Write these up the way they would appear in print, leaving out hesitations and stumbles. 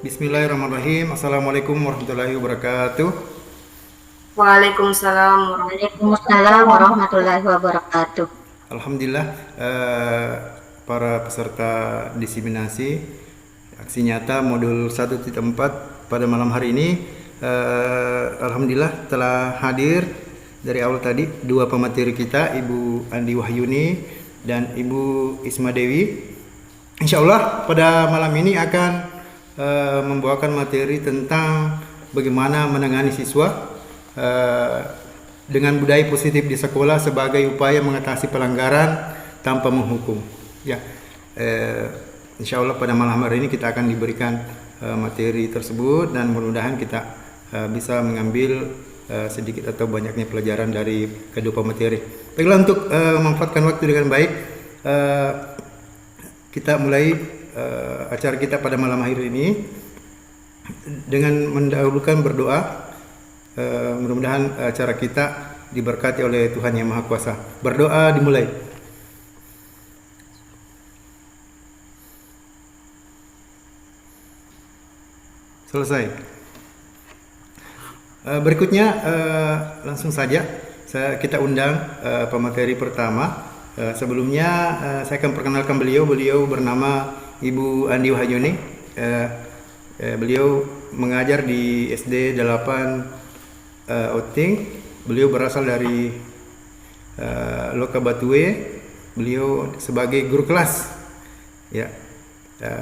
Bismillahirrahmanirrahim. Assalamualaikum warahmatullahi wabarakatuh. Waalaikumsalam Waalaikumsalam warahmatullahi wabarakatuh. Alhamdulillah, para peserta diseminasi aksi nyata modul 1.4 pada malam hari ini, alhamdulillah telah hadir dari awal tadi dua pemateri kita, Ibu Andi Wahyuni dan Ibu Isma Dewi. Insya Allah pada malam ini akan membawakan materi tentang bagaimana menangani siswa dengan budaya positif di sekolah sebagai upaya mengatasi pelanggaran tanpa menghukum. Ya, insya Allah pada malam hari ini kita akan diberikan materi tersebut dan mudah-mudahan kita bisa mengambil sedikit atau banyaknya pelajaran dari kedua pemateri. Baiklah, untuk memanfaatkan waktu dengan baik, kita mulai acara kita pada malam hari ini dengan mendahulukan berdoa. Mudah-mudahan acara kita diberkati oleh Tuhan Yang Maha Kuasa. Berdoa dimulai. Selesai. Berikutnya langsung saja kita undang pemateri pertama. Sebelumnya saya akan perkenalkan beliau. Beliau bernama Ibu Andi Wahyuni. Beliau mengajar di SD 8 Oting. Beliau berasal dari Loka Batue. Beliau sebagai guru kelas. Ya,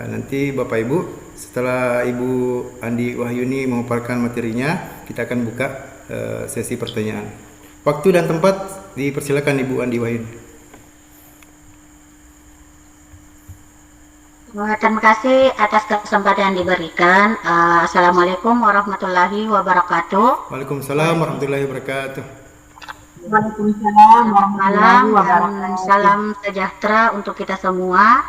nanti Bapak Ibu, setelah Ibu Andi Wahyuni memaparkan materinya, kita akan buka sesi pertanyaan. Waktu dan tempat dipersilakan Ibu Andi Wahyuni. Terima kasih atas kesempatan yang diberikan. Assalamualaikum warahmatullahi wabarakatuh. Waalaikumsalam warahmatullahi wabarakatuh. Waalaikumsalam warahmatullahi Malam dan wabarakatuh. salam sejahtera untuk kita semua.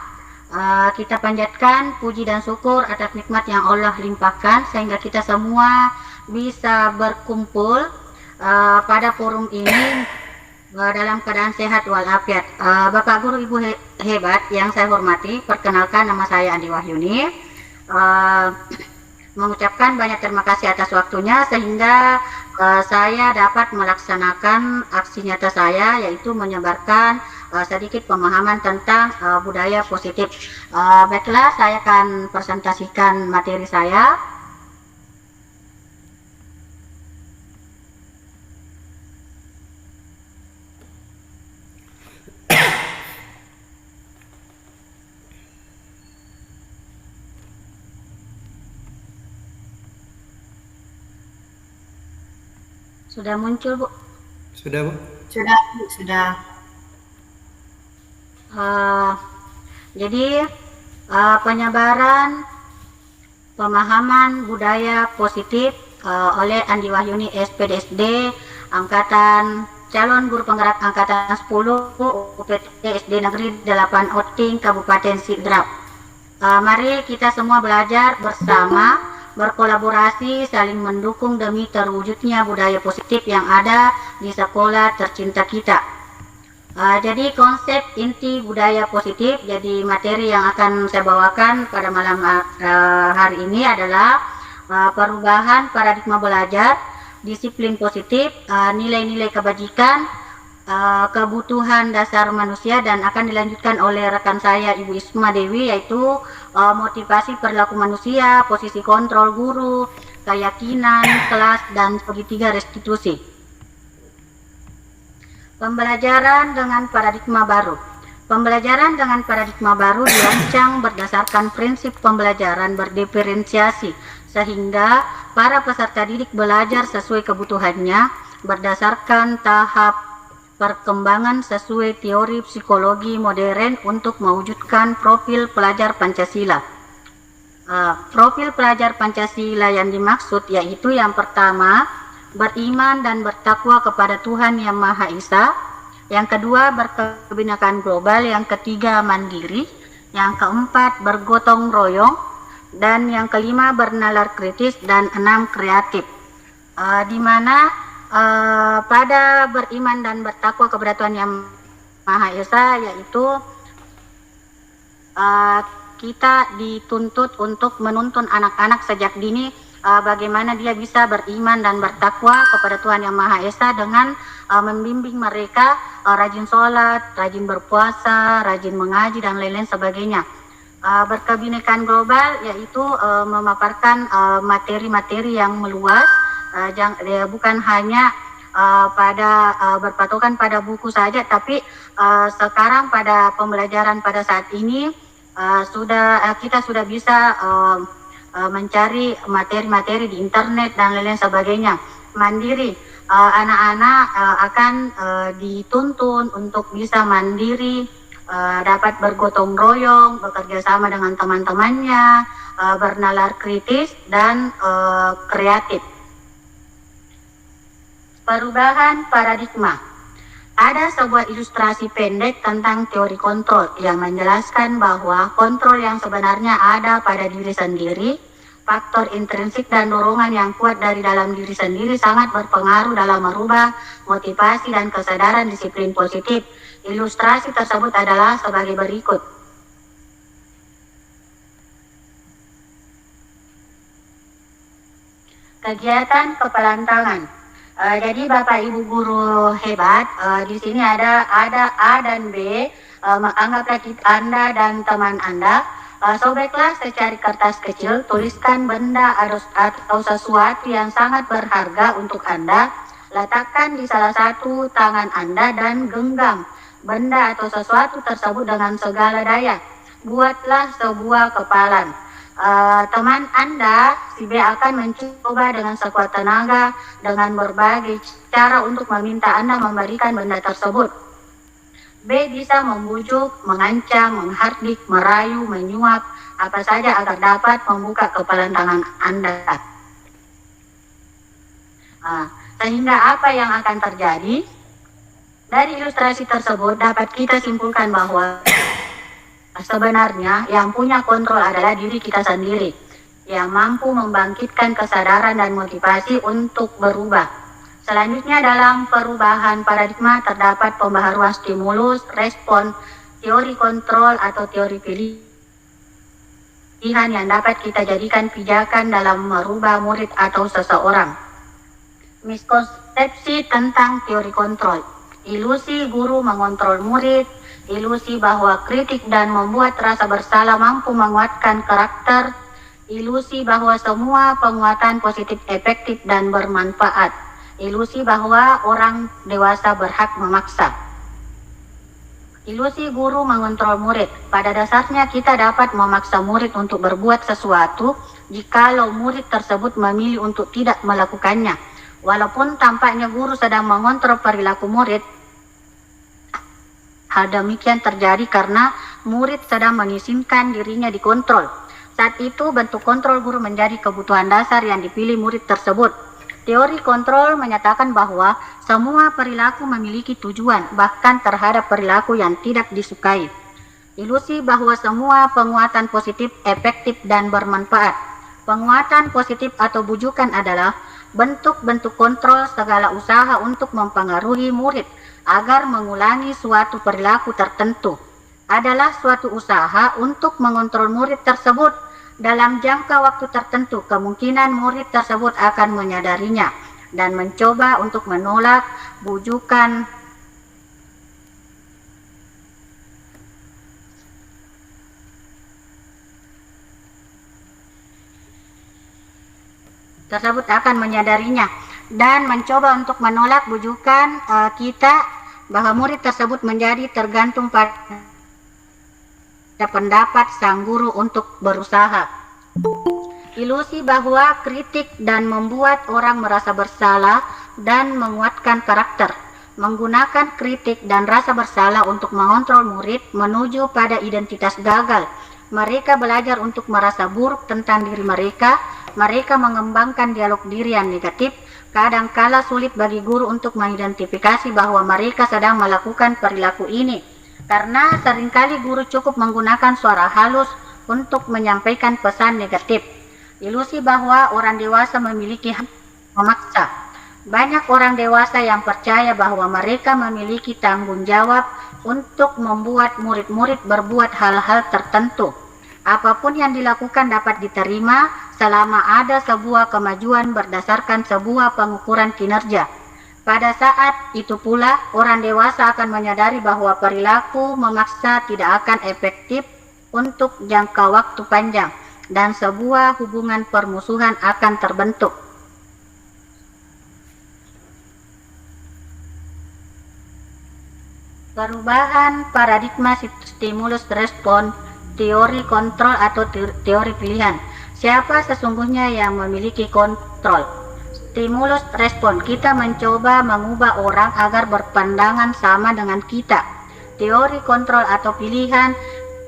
Kita panjatkan puji dan syukur atas nikmat yang Allah limpahkan sehingga kita semua bisa berkumpul pada forum ini dalam keadaan sehat walafiat. Bapak Guru, Ibu hebat yang saya hormati, perkenalkan nama saya Andi Wahyuni. Mengucapkan banyak terima kasih atas waktunya sehingga saya dapat melaksanakan aksi nyata saya, yaitu menyebarkan sedikit pemahaman tentang budaya positif. Baiklah, saya akan presentasikan materi saya. Sudah muncul, Bu? Sudah, Bu? Sudah. Jadi penyebaran pemahaman budaya positif oleh Andi Wahyuni SPDSD Angkatan Calon Guru Penggerak Angkatan 10 UPT SD Negeri 8 Oting Kabupaten Sidrap. Mari kita semua belajar bersama, berkolaborasi, saling mendukung demi terwujudnya budaya positif yang ada di sekolah tercinta kita. Jadi konsep inti budaya positif, jadi materi yang akan saya bawakan pada malam hari ini adalah perubahan paradigma belajar, disiplin positif, nilai-nilai kebajikan, kebutuhan dasar manusia, dan akan dilanjutkan oleh rekan saya Ibu Isma Dewi, yaitu motivasi perilaku manusia, posisi kontrol guru, keyakinan kelas, dan segitiga restitusi. Pembelajaran dengan paradigma baru. Pembelajaran dengan paradigma baru dirancang berdasarkan prinsip pembelajaran berdiferensiasi sehingga para peserta didik belajar sesuai kebutuhannya berdasarkan tahap perkembangan sesuai teori psikologi modern untuk mewujudkan profil pelajar Pancasila. Profil pelajar Pancasila yang dimaksud yaitu yang pertama, beriman dan bertakwa kepada Tuhan Yang Maha Esa. Yang kedua, berkebinekaan global. Yang ketiga, mandiri. Yang keempat, bergotong royong. Dan yang kelima, bernalar kritis. Dan 6, kreatif. Di mana pada beriman dan bertakwa kepada Tuhan Yang Maha Esa, yaitu kita dituntut untuk menuntun anak-anak sejak dini bagaimana dia bisa beriman dan bertakwa kepada Tuhan Yang Maha Esa dengan membimbing mereka rajin sholat, rajin berpuasa, rajin mengaji dan lain-lain sebagainya. Berkebinekaan global yaitu memaparkan materi-materi yang meluas, bukan hanya berpatokan pada buku saja, tapi sekarang pada pembelajaran pada saat ini kita sudah bisa mencari materi-materi di internet dan lain-lain sebagainya. Mandiri, anak-anak akan dituntun untuk bisa mandiri, dapat bergotong royong, bekerja sama dengan teman-temannya, bernalar kritis dan kreatif. Perubahan paradigma. Ada sebuah ilustrasi pendek tentang teori kontrol yang menjelaskan bahwa kontrol yang sebenarnya ada pada diri sendiri, faktor intrinsik dan dorongan yang kuat dari dalam diri sendiri sangat berpengaruh dalam merubah motivasi dan kesadaran disiplin positif. Ilustrasi tersebut adalah sebagai berikut. Kegiatan kepelan tangan. Jadi Bapak Ibu guru hebat, di sini ada A dan B. Anggaplah Anda dan teman Anda. Sobeklah secari kertas kecil, tuliskan benda atau sesuatu yang sangat berharga untuk Anda. Letakkan di salah satu tangan Anda dan genggam benda atau sesuatu tersebut dengan segala daya. Buatlah sebuah kepalan. Teman Anda, si B, akan mencoba dengan sekuat tenaga dengan berbagai cara untuk meminta Anda memberikan benda tersebut. B bisa membujuk, mengancam, menghardik, merayu, menyuap, apa saja agar dapat membuka kepalan tangan Anda. Sehingga apa yang akan terjadi? Dari ilustrasi tersebut dapat kita simpulkan bahwa sebenarnya yang punya kontrol adalah diri kita sendiri, yang mampu membangkitkan kesadaran dan motivasi untuk berubah. Selanjutnya dalam perubahan paradigma terdapat pembaharuan stimulus, respon, teori kontrol atau teori pilihan yang dapat kita jadikan pijakan dalam merubah murid atau seseorang. Miskonsepsi tentang teori kontrol. Ilusi guru mengontrol murid, ilusi bahwa kritik dan membuat rasa bersalah mampu menguatkan karakter, ilusi bahwa semua penguatan positif efektif dan bermanfaat, ilusi bahwa orang dewasa berhak memaksa. Ilusi guru mengontrol murid. Pada dasarnya kita dapat memaksa murid untuk berbuat sesuatu jikalau murid tersebut memilih untuk tidak melakukannya. Walaupun tampaknya guru sedang mengontrol perilaku murid, hal demikian terjadi karena murid sedang mengizinkan dirinya dikontrol. Saat itu bentuk kontrol guru menjadi kebutuhan dasar yang dipilih murid tersebut. Teori kontrol menyatakan bahwa semua perilaku memiliki tujuan, bahkan terhadap perilaku yang tidak disukai. Ilusi bahwa semua penguatan positif efektif dan bermanfaat. Penguatan positif atau bujukan adalah bentuk-bentuk kontrol segala usaha untuk mempengaruhi murid agar mengulangi suatu perilaku tertentu. Adalah suatu usaha untuk mengontrol murid tersebut. Dalam jangka waktu tertentu, kemungkinan murid tersebut akan menyadarinya dan mencoba untuk menolak bujukan tersebut akan menyadarinya dan mencoba untuk menolak bujukan kita bahwa murid tersebut menjadi tergantung pada pendapat sang guru untuk berusaha. Ilusi bahwa kritik dan membuat orang merasa bersalah dan menguatkan karakter. Menggunakan kritik dan rasa bersalah untuk mengontrol murid menuju pada identitas gagal. Mereka belajar untuk merasa buruk tentang diri mereka. Mereka mengembangkan dialog diri yang negatif. Kadangkala sulit bagi guru untuk mengidentifikasi bahwa mereka sedang melakukan perilaku ini, karena seringkali guru cukup menggunakan suara halus untuk menyampaikan pesan negatif. Ilusi bahwa orang dewasa memiliki hak memaksa. Banyak orang dewasa yang percaya bahwa mereka memiliki tanggung jawab untuk membuat murid-murid berbuat hal-hal tertentu. Apapun yang dilakukan dapat diterima selama ada sebuah kemajuan berdasarkan sebuah pengukuran kinerja. Pada saat itu pula, orang dewasa akan menyadari bahwa perilaku memaksa tidak akan efektif untuk jangka waktu panjang, dan sebuah hubungan permusuhan akan terbentuk. Perubahan paradigma stimulus respon, teori kontrol atau teori pilihan. Siapa sesungguhnya yang memiliki kontrol? Stimulus respon, kita mencoba mengubah orang agar berpandangan sama dengan kita. Teori kontrol atau pilihan,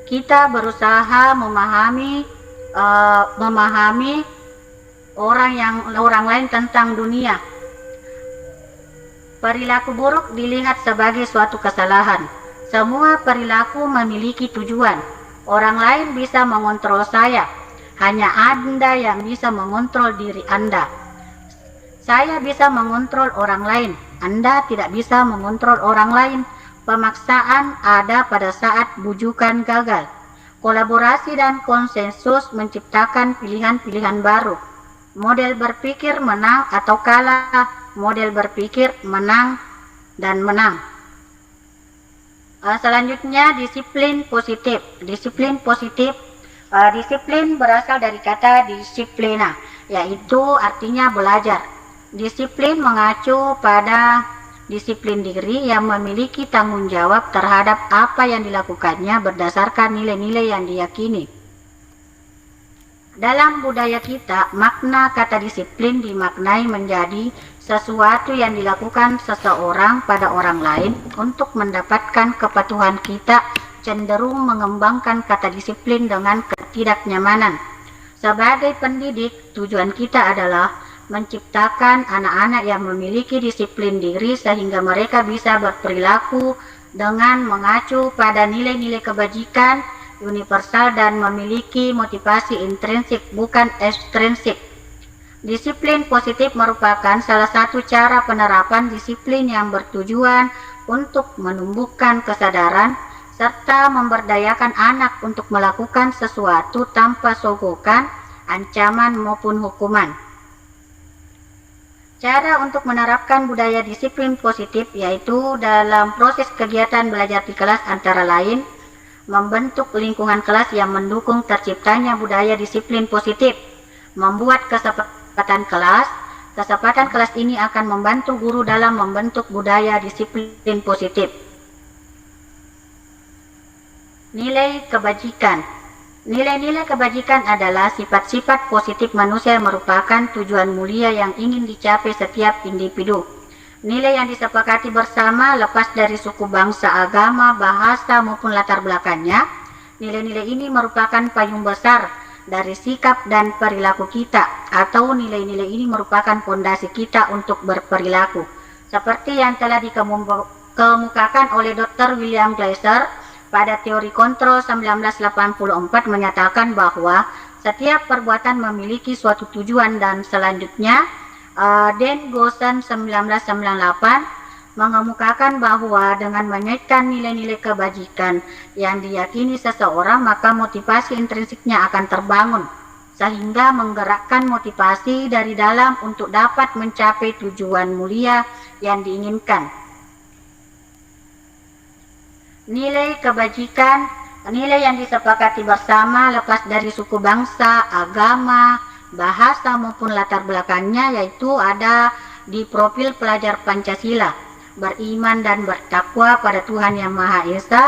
kita berusaha memahami orang lain tentang dunia. Perilaku buruk dilihat sebagai suatu kesalahan. Semua perilaku memiliki tujuan. Orang lain bisa mengontrol saya. Hanya Anda yang bisa mengontrol diri Anda. Saya bisa mengontrol orang lain. Anda tidak bisa mengontrol orang lain. Pemaksaan ada pada saat bujukan gagal. Kolaborasi dan konsensus menciptakan pilihan-pilihan baru. Model berpikir menang atau kalah. Model berpikir menang dan menang. Selanjutnya, disiplin positif. Disiplin positif, disiplin berasal dari kata disiplina, yaitu artinya belajar. Disiplin mengacu pada disiplin diri yang memiliki tanggung jawab terhadap apa yang dilakukannya berdasarkan nilai-nilai yang diyakini. Dalam budaya kita, makna kata disiplin dimaknai menjadi sesuatu yang dilakukan seseorang pada orang lain untuk mendapatkan kepatuhan. Kita cenderung mengembangkan kata disiplin dengan ketidaknyamanan. Sebagai pendidik, tujuan kita adalah menciptakan anak-anak yang memiliki disiplin diri sehingga mereka bisa berperilaku dengan mengacu pada nilai-nilai kebajikan universal dan memiliki motivasi intrinsik bukan ekstrinsik. Disiplin positif merupakan salah satu cara penerapan disiplin yang bertujuan untuk menumbuhkan kesadaran serta memberdayakan anak untuk melakukan sesuatu tanpa sogokan, ancaman maupun hukuman. Cara untuk menerapkan budaya disiplin positif yaitu dalam proses kegiatan belajar di kelas antara lain membentuk lingkungan kelas yang mendukung terciptanya budaya disiplin positif, membuat kesepakatan kelas. Kesepakatan kelas ini akan membantu guru dalam membentuk budaya disiplin positif. Nilai kebajikan. Nilai-nilai kebajikan adalah sifat-sifat positif manusia yang merupakan tujuan mulia yang ingin dicapai setiap individu. Nilai yang disepakati bersama lepas dari suku, bangsa, agama, bahasa maupun latar belakangnya. Nilai-nilai ini merupakan payung besar dari sikap dan perilaku kita, atau nilai-nilai ini merupakan fondasi kita untuk berperilaku. Seperti yang telah dikemukakan oleh Dr. William Glasser pada teori kontrol 1984 menyatakan bahwa setiap perbuatan memiliki suatu tujuan, dan selanjutnya Dan Gosen 1998 mengemukakan bahwa dengan mengaitkan nilai-nilai kebajikan yang diyakini seseorang, maka motivasi intrinsiknya akan terbangun sehingga menggerakkan motivasi dari dalam untuk dapat mencapai tujuan mulia yang diinginkan. Nilai kebajikan, nilai yang disepakati bersama lepas dari suku, bangsa, agama, bahasa maupun latar belakangnya, yaitu ada di profil pelajar Pancasila: beriman dan bertakwa pada Tuhan Yang Maha Esa,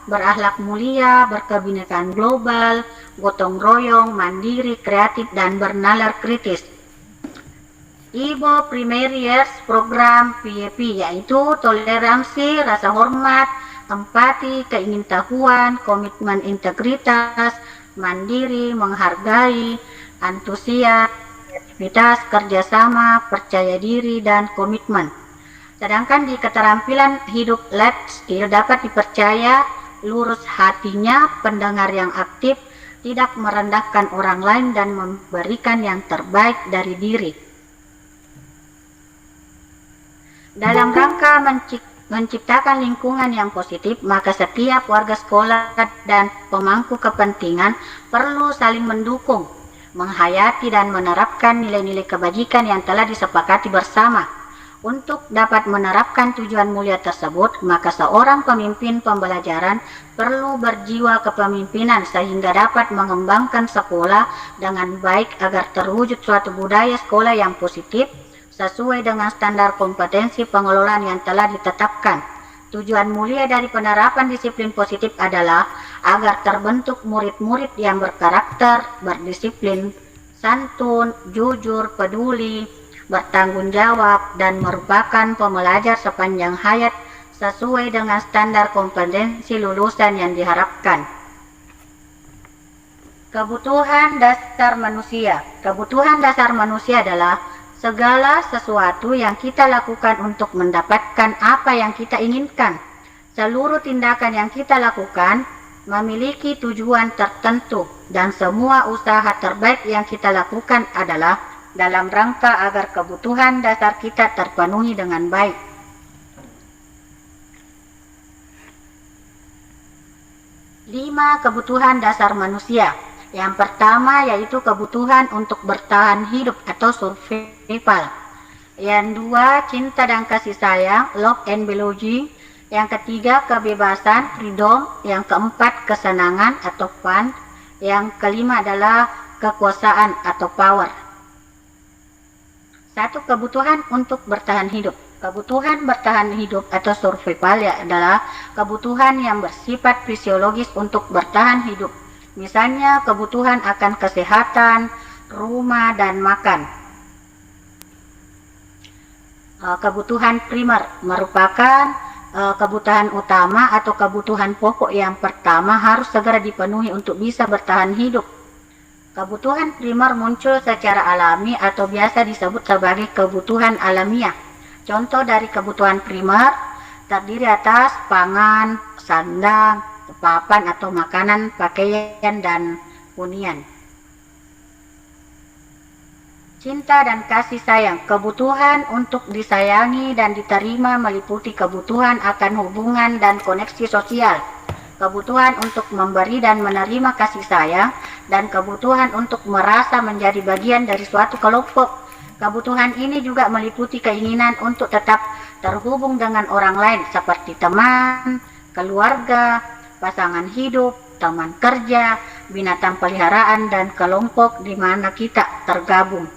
berakhlak mulia, berkebinekaan global, gotong royong, mandiri, kreatif, dan bernalar kritis. Ibo Primary Years Program PYP yaitu toleransi, rasa hormat, empati, keingintahuan, komitmen integritas, mandiri, menghargai, antusias, kreativitas, kerjasama, percaya diri, dan komitmen. Sedangkan di keterampilan hidup life skill dapat dipercaya, lurus hatinya, pendengar yang aktif, tidak merendahkan orang lain, dan memberikan yang terbaik dari diri. Dalam rangka menciptakan lingkungan yang positif, maka setiap warga sekolah dan pemangku kepentingan perlu saling mendukung, menghayati dan menerapkan nilai-nilai kebajikan yang telah disepakati bersama. Untuk dapat menerapkan tujuan mulia tersebut, maka seorang pemimpin pembelajaran perlu berjiwa kepemimpinan sehingga dapat mengembangkan sekolah dengan baik agar terwujud suatu budaya sekolah yang positif sesuai dengan standar kompetensi pengelolaan yang telah ditetapkan. Tujuan mulia dari penerapan disiplin positif adalah agar terbentuk murid-murid yang berkarakter, berdisiplin, santun, jujur, peduli, bertanggung jawab, dan merupakan pembelajar sepanjang hayat sesuai dengan standar kompetensi lulusan yang diharapkan. Kebutuhan dasar manusia. Kebutuhan dasar manusia adalah segala sesuatu yang kita lakukan untuk mendapatkan apa yang kita inginkan. Seluruh tindakan yang kita lakukan memiliki tujuan tertentu, dan semua usaha terbaik yang kita lakukan adalah dalam rangka agar kebutuhan dasar kita terpenuhi dengan baik. Lima kebutuhan dasar manusia. Yang pertama yaitu kebutuhan untuk bertahan hidup atau survival. Yang dua, cinta dan kasih sayang, love and biology. Yang ketiga, kebebasan, freedom. Yang keempat, kesenangan atau fun. Yang kelima adalah kekuasaan atau power. Satu, kebutuhan untuk bertahan hidup. Kebutuhan bertahan hidup atau survival adalah kebutuhan yang bersifat fisiologis untuk bertahan hidup. Misalnya kebutuhan akan kesehatan, rumah, dan makan. Kebutuhan primer merupakan kebutuhan utama atau kebutuhan pokok yang pertama harus segera dipenuhi untuk bisa bertahan hidup. Kebutuhan primer muncul secara alami atau biasa disebut sebagai kebutuhan alamiah. Contoh dari kebutuhan primer terdiri atas pangan, sandang, papan atau makanan, pakaian, dan hunian. Cinta dan kasih sayang. Kebutuhan untuk disayangi dan diterima meliputi kebutuhan akan hubungan dan koneksi sosial, kebutuhan untuk memberi dan menerima kasih sayang, dan kebutuhan untuk merasa menjadi bagian dari suatu kelompok. Kebutuhan ini juga meliputi keinginan untuk tetap terhubung dengan orang lain seperti teman, keluarga, pasangan hidup, teman kerja, binatang peliharaan, dan kelompok di mana kita tergabung.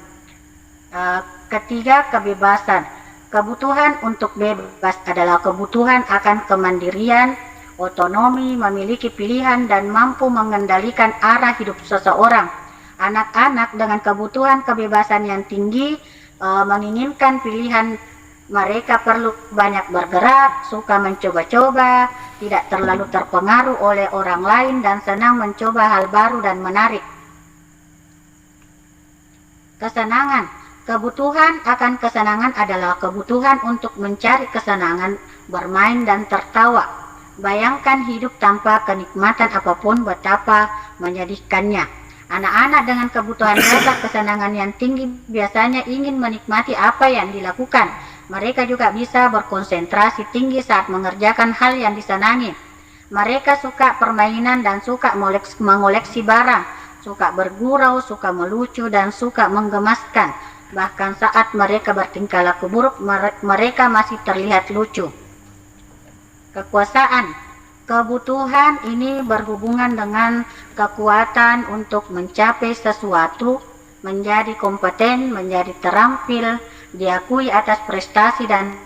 Ketiga, kebebasan. Kebutuhan untuk bebas adalah kebutuhan akan kemandirian, otonomi, memiliki pilihan, dan mampu mengendalikan arah hidup seseorang. Anak-anak dengan kebutuhan kebebasan yang tinggi menginginkan pilihan. Mereka perlu banyak bergerak, suka mencoba-coba, tidak terlalu terpengaruh oleh orang lain, dan senang mencoba hal baru dan menarik. Kesenangan. Kebutuhan akan kesenangan adalah kebutuhan untuk mencari kesenangan, bermain, dan tertawa. Bayangkan hidup tanpa kenikmatan apapun betapa menyedihkannya. Anak-anak dengan kebutuhan dasar kesenangan yang tinggi biasanya ingin menikmati apa yang dilakukan. Mereka juga bisa berkonsentrasi tinggi saat mengerjakan hal yang disenangi. Mereka suka permainan dan suka mengoleksi barang, suka bergurau, suka melucu, dan suka menggemaskan. Bahkan saat mereka bertingkah laku buruk, mereka masih terlihat lucu. Kekuasaan. Kebutuhan ini berhubungan dengan kekuatan untuk mencapai sesuatu, menjadi kompeten, menjadi terampil, diakui atas prestasi dan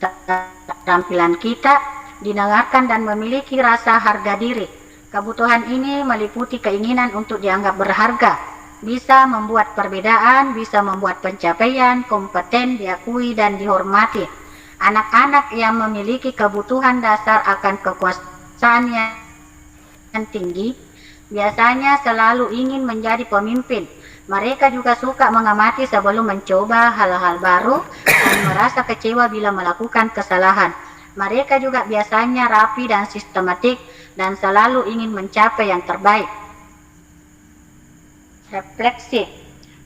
keterampilan kita, didengarkan dan memiliki rasa harga diri. Kebutuhan ini meliputi keinginan untuk dianggap berharga, bisa membuat perbedaan, bisa membuat pencapaian, kompeten, diakui, dan dihormati. Anak-anak yang memiliki kebutuhan dasar akan kekuasaan yang tinggi biasanya selalu ingin menjadi pemimpin. Mereka juga suka mengamati sebelum mencoba hal-hal baru dan merasa kecewa bila melakukan kesalahan. Mereka juga biasanya rapi dan sistematik dan selalu ingin mencapai yang terbaik. Refleksi.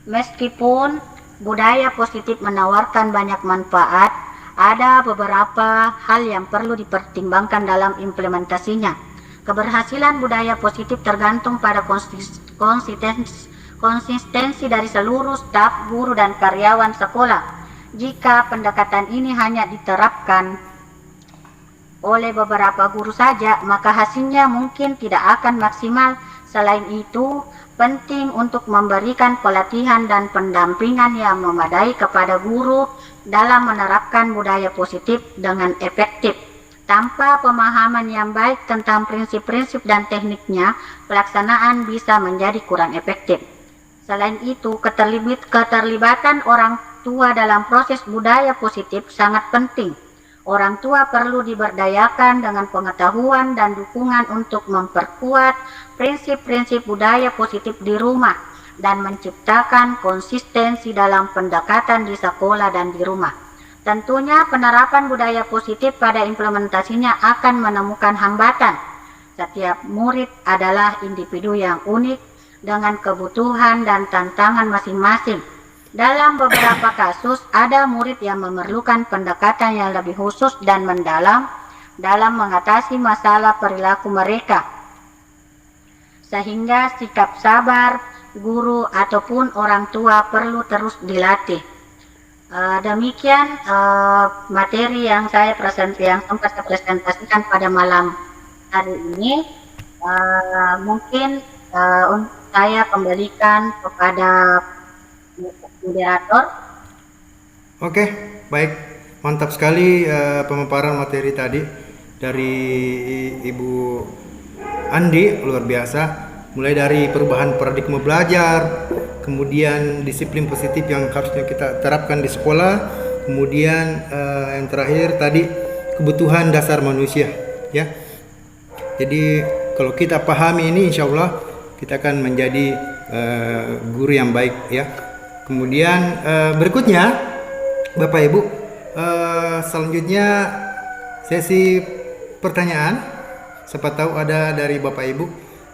Meskipun budaya positif menawarkan banyak manfaat, ada beberapa hal yang perlu dipertimbangkan dalam implementasinya. Keberhasilan budaya positif tergantung pada konsistensi dari seluruh staf, guru, dan karyawan sekolah. Jika pendekatan ini hanya diterapkan oleh beberapa guru saja, maka hasilnya mungkin tidak akan maksimal. Selain itu, penting untuk memberikan pelatihan dan pendampingan yang memadai kepada guru dalam menerapkan budaya positif dengan efektif. Tanpa pemahaman yang baik tentang prinsip-prinsip dan tekniknya, pelaksanaan bisa menjadi kurang efektif. Selain itu, keterlibatan orang tua dalam proses budaya positif sangat penting. Orang tua perlu diberdayakan dengan pengetahuan dan dukungan untuk memperkuat prinsip-prinsip budaya positif di rumah dan menciptakan konsistensi dalam pendekatan di sekolah dan di rumah. Tentunya penerapan budaya positif pada implementasinya akan menemukan hambatan. Setiap murid adalah individu yang unik dengan kebutuhan dan tantangan masing-masing. Dalam beberapa kasus, ada murid yang memerlukan pendekatan yang lebih khusus dan mendalam dalam mengatasi masalah perilaku mereka. Sehingga sikap sabar, guru ataupun orang tua perlu terus dilatih. Demikian materi yang sempat saya presentasikan pada malam hari ini. Mungkin saya kembalikan kepada moderator. Oke, baik. Mantap sekali pemaparan materi tadi dari Ibu Andi, luar biasa. Mulai dari perubahan paradigma belajar, kemudian disiplin positif yang harusnya kita terapkan di sekolah, kemudian yang terakhir tadi kebutuhan dasar manusia, ya. Jadi kalau kita pahami ini, insya Allah kita akan menjadi guru yang baik, ya. Kemudian berikutnya, Bapak Ibu, selanjutnya sesi pertanyaan. Siapa tahu ada dari Bapak Ibu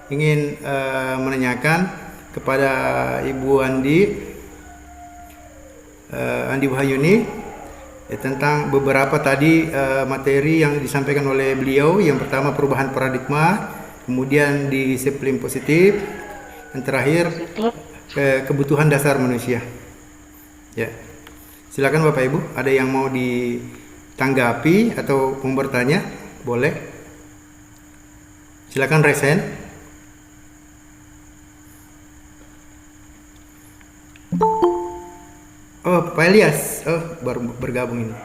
ingin menanyakan kepada Ibu Andi Wahyuni tentang beberapa tadi materi yang disampaikan oleh beliau. Yang pertama perubahan paradigma, kemudian disiplin positif, yang terakhir kebutuhan dasar manusia. Ya, silakan Bapak Ibu, ada yang mau ditanggapi atau mau bertanya, boleh. Silakan resen. Oh, Pak Elias, baru bergabung ini.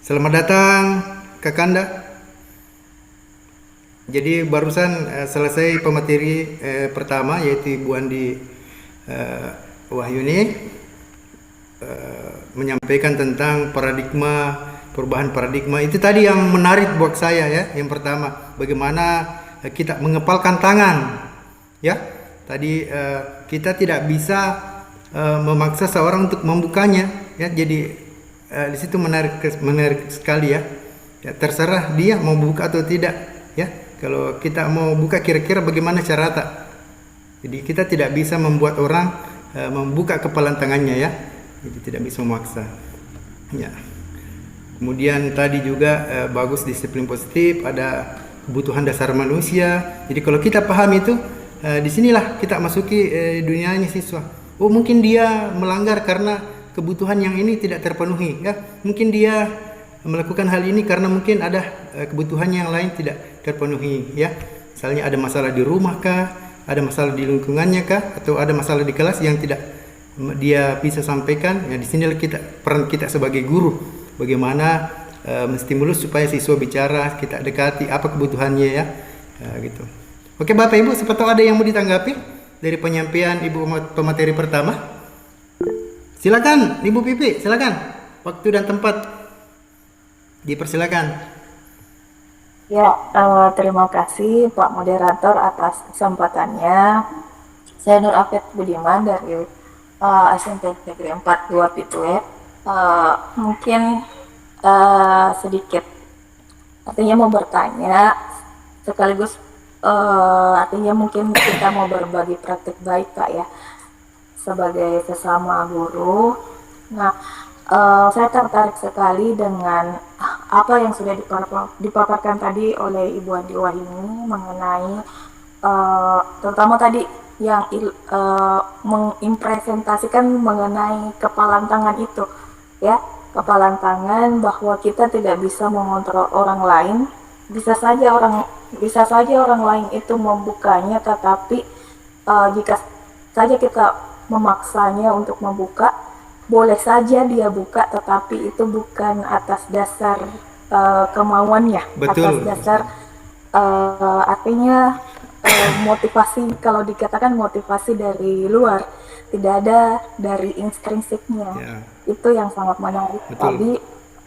Selamat datang Kakanda. Jadi barusan selesai pemateri pertama, yaitu Ibu Andi Wahyuni menyampaikan tentang perubahan paradigma. Itu tadi yang menarik buat saya, ya. Yang pertama, bagaimana kita mengepalkan tangan, ya. Tadi kita tidak bisa memaksa seorang untuk membukanya, ya. Jadi di situ menarik sekali, ya. Ya, terserah dia mau buka atau tidak, ya. Kalau kita mau buka, kira-kira bagaimana cara tak? Jadi kita tidak bisa membuat orang membuka kepalan tangannya, ya. Jadi tidak bisa memaksa, ya. Kemudian tadi juga bagus disiplin positif, ada kebutuhan dasar manusia. Jadi kalau kita paham itu, disinilah kita masuki dunianya siswa. Oh, mungkin dia melanggar karena kebutuhan yang ini tidak terpenuhi, ya. Mungkin dia melakukan hal ini karena mungkin ada kebutuhan yang lain tidak terpenuhi, ya. Misalnya ada masalah di rumah kah, ada masalah di lingkungannya kah, atau ada masalah di kelas yang tidak dia bisa sampaikan. Ya, di sinilah peran kita sebagai guru, bagaimana menstimulus supaya siswa bicara, kita dekati apa kebutuhannya, ya. Gitu. Oke Bapak Ibu, siapa tahu ada yang mau ditanggapi dari penyampaian Ibu pemateri pertama. Silakan Ibu Pipi, silakan. Waktu dan tempat dipersilakan. Ya, terima kasih Pak Moderator atas kesempatannya. Saya Nur Afid Budiman dari SMP Negeri 42 Pitue. Mungkin sedikit, artinya mau bertanya sekaligus artinya mungkin kita mau berbagi praktik baik Kak, ya, sebagai sesama guru. Nah, saya tertarik sekali dengan apa yang sudah dipaparkan tadi oleh Ibu Andi Wahyuni mengenai terutama tadi yang mengimpresentasikan mengenai kepalan tangan itu, ya, kepalan tangan, bahwa kita tidak bisa mengontrol orang lain. Bisa saja orang lain itu membukanya, tetapi jika saja kita memaksanya untuk membuka, boleh saja dia buka, tetapi itu bukan atas dasar kemauannya, Betul. atas dasar artinya motivasi, kalau dikatakan motivasi dari luar, tidak ada dari intrinsiknya. Ya. Itu yang sangat menarik Betul. tadi,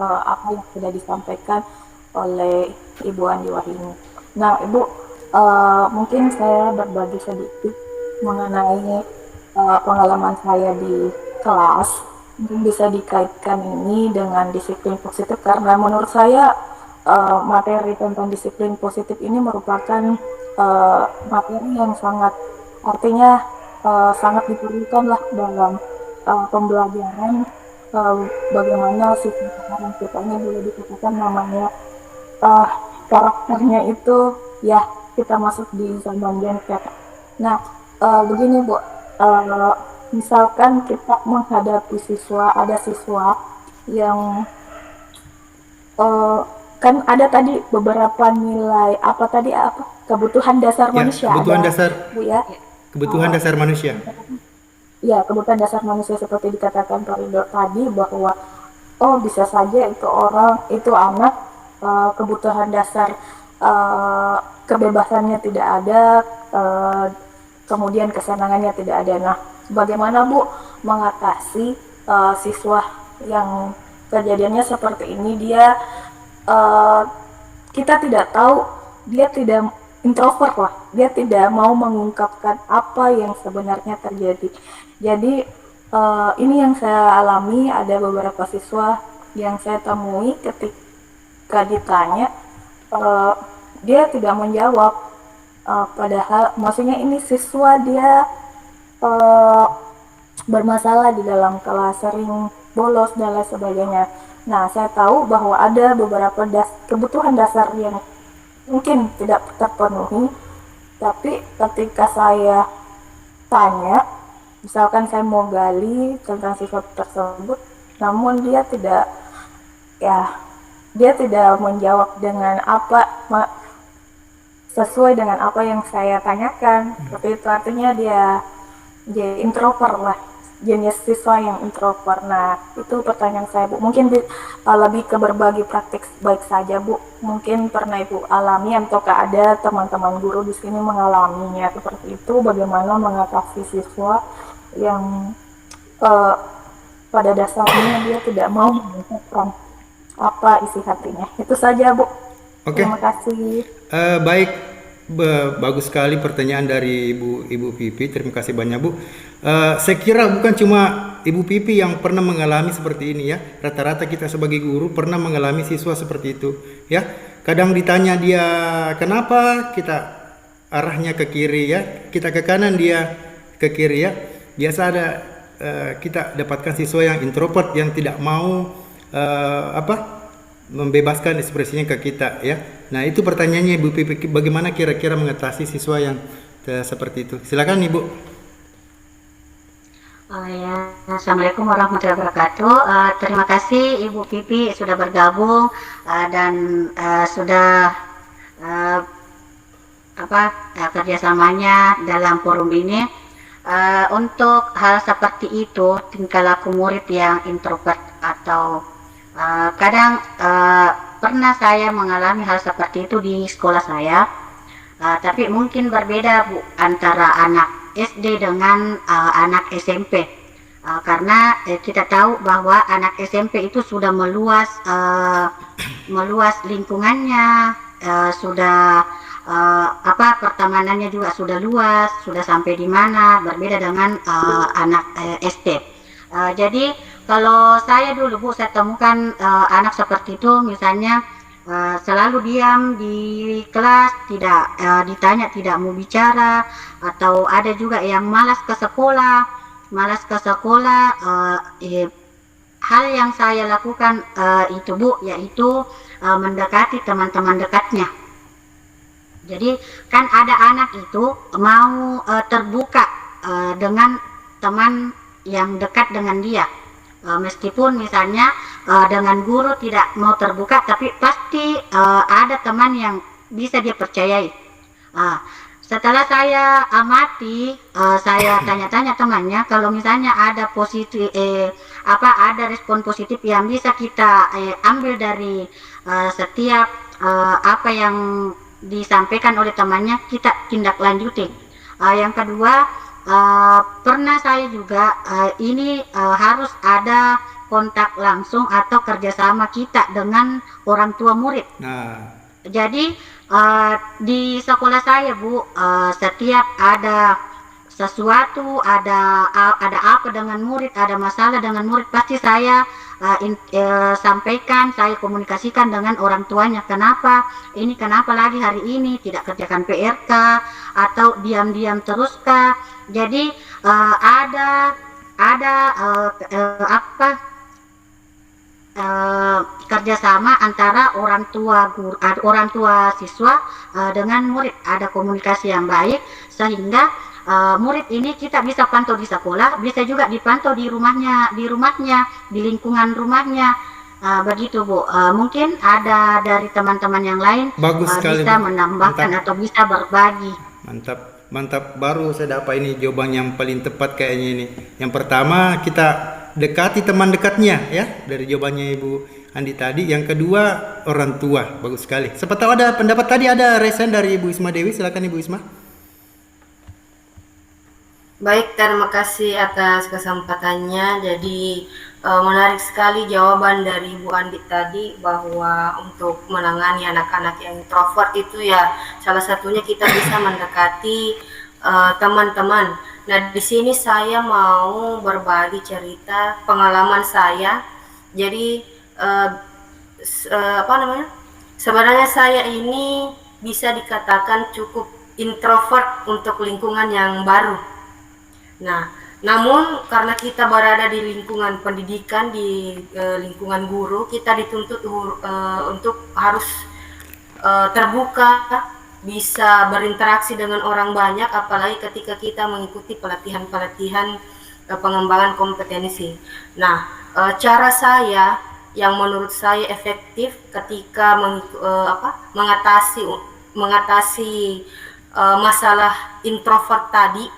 apa yang sudah disampaikan oleh Ibu Andi Wahyuni. Nah, Ibu, mungkin saya berbagi sedikit mengenai pengalaman saya di kelas. Mungkin bisa dikaitkan ini dengan disiplin positif, karena menurut saya materi tentang disiplin positif ini merupakan materi yang sangat, artinya sangat diperlukan lah dalam pembelajaran bagaimana siswa kita ini boleh dikatakan namanya karakternya itu, ya, kita masuk di zaman Gen Z. Nah, begini Bu, misalkan kita menghadapi ada siswa yang kan ada tadi beberapa nilai kebutuhan dasar Ya, manusia, kebutuhan ada dasar, Bu, ya. kebutuhan dasar manusia. Ya, kebutuhan dasar manusia seperti dikatakan Pak Ridho tadi, bahwa bisa saja itu anak kebutuhan dasar kebebasannya tidak ada, kemudian kesenangannya tidak ada. Nah, bagaimana Bu mengatasi siswa yang kejadiannya seperti ini? Kita tidak tahu, dia tidak introvert lah, dia tidak mau mengungkapkan apa yang sebenarnya terjadi. Jadi ini yang saya alami, ada beberapa siswa yang saya temui ketika ditanya, dia tidak menjawab, padahal maksudnya ini siswa dia bermasalah di dalam kelas, sering bolos dan lain sebagainya. Nah, saya tahu bahwa ada beberapa kebutuhan dasar yang mungkin tidak terpenuhi, tapi ketika saya tanya, misalkan saya mau gali tentang sifat tersebut, namun dia tidak menjawab dengan sesuai dengan apa yang saya tanyakan. Seperti itu, artinya dia introvert lah, jenis siswa yang introvert. Nah, itu pertanyaan saya Bu, mungkin lebih ke berbagi praktik baik saja Bu, mungkin pernah Ibu alami ataukah ada teman-teman guru di sini mengalaminya seperti itu, bagaimana mengatasi siswa yang pada dasarnya dia tidak mau mengungkapkan apa isi hatinya. Itu saja Bu. Oke. Terima kasih. Baik, bagus sekali pertanyaan dari Ibu Pipi. Terima kasih banyak Bu. Saya kira bukan cuma Ibu Pipi yang pernah mengalami seperti ini ya. Rata-rata kita sebagai guru pernah mengalami siswa seperti itu ya. Kadang ditanya dia kenapa, kita arahnya ke kiri ya, kita ke kanan dia ke kiri ya. Biasa ada kita dapatkan siswa yang introvert yang tidak mau membebaskan ekspresinya ke kita ya. Nah, itu pertanyaannya Ibu Pipi, bagaimana kira-kira mengatasi siswa yang seperti itu? Silakan Ibu. Assalamualaikum warahmatullahi wabarakatuh. Terima kasih Ibu Pipi sudah bergabung dan sudah kerjasamanya dalam forum ini. Untuk hal seperti itu, tingkah laku murid yang introvert atau kadang pernah saya mengalami hal seperti itu di sekolah saya, tapi mungkin berbeda Bu antara anak SD dengan anak SMP, karena kita tahu bahwa anak SMP itu sudah meluas lingkungannya, sudah pertemanannya juga sudah luas, sudah sampai di mana, berbeda dengan anak SD. Jadi kalau saya dulu Bu, saya temukan anak seperti itu, misalnya selalu diam di kelas, tidak ditanya, tidak mau bicara, atau ada juga yang malas ke sekolah, hal yang saya lakukan itu Bu, yaitu mendekati teman-teman dekatnya. Jadi kan ada anak itu mau terbuka dengan teman yang dekat dengan dia. Meskipun misalnya dengan guru tidak mau terbuka, tapi pasti ada teman yang bisa dia percayai. Setelah saya amati, saya tanya-tanya temannya, kalau misalnya ada positif, ada respon positif yang bisa kita ambil dari setiap apa yang disampaikan oleh temannya, kita tindak lanjuti. Yang kedua, pernah saya juga ini harus ada kontak langsung atau kerjasama kita dengan orang tua murid. Nah, Jadi di sekolah saya Bu, setiap ada sesuatu, ada apa dengan murid, ada masalah dengan murid, pasti saya sampaikan, saya komunikasikan dengan orang tuanya. Kenapa lagi hari ini tidak kerjakan PR kah, atau diam-diam terus kah? Jadi ada kerjasama antara orang tua siswa dengan murid, ada komunikasi yang baik sehingga murid ini kita bisa pantau di sekolah, bisa juga dipantau di rumahnya, di lingkungan rumahnya. Begitu Bu. Mungkin ada dari teman-teman yang lain bagus sekali, bisa Bu. menambahkan Mantap. atau bisa berbagi. Mantap, baru saya dapat ini jawaban yang paling tepat kayaknya ini. Yang pertama, kita dekati teman dekatnya ya, dari jawabannya Ibu Andi tadi. Yang kedua, orang tua. Bagus sekali. Siapa tahu ada pendapat tadi, ada resen dari Ibu Isma Dewi. Silakan Ibu Isma. Baik, terima kasih atas kesempatannya. Jadi menarik sekali jawaban dari Ibu Andi tadi, bahwa untuk menangani anak-anak yang introvert itu ya salah satunya kita bisa mendekati teman-teman. Nah, di sini saya mau berbagi cerita pengalaman saya. Jadi sebenarnya saya ini bisa dikatakan cukup introvert untuk lingkungan yang baru. Nah, namun karena kita berada di lingkungan pendidikan, di lingkungan guru, kita dituntut untuk harus terbuka, bisa berinteraksi dengan orang banyak, apalagi ketika kita mengikuti pelatihan-pelatihan pengembangan kompetensi. Nah, cara saya yang menurut saya efektif ketika mengatasi masalah introvert tadi,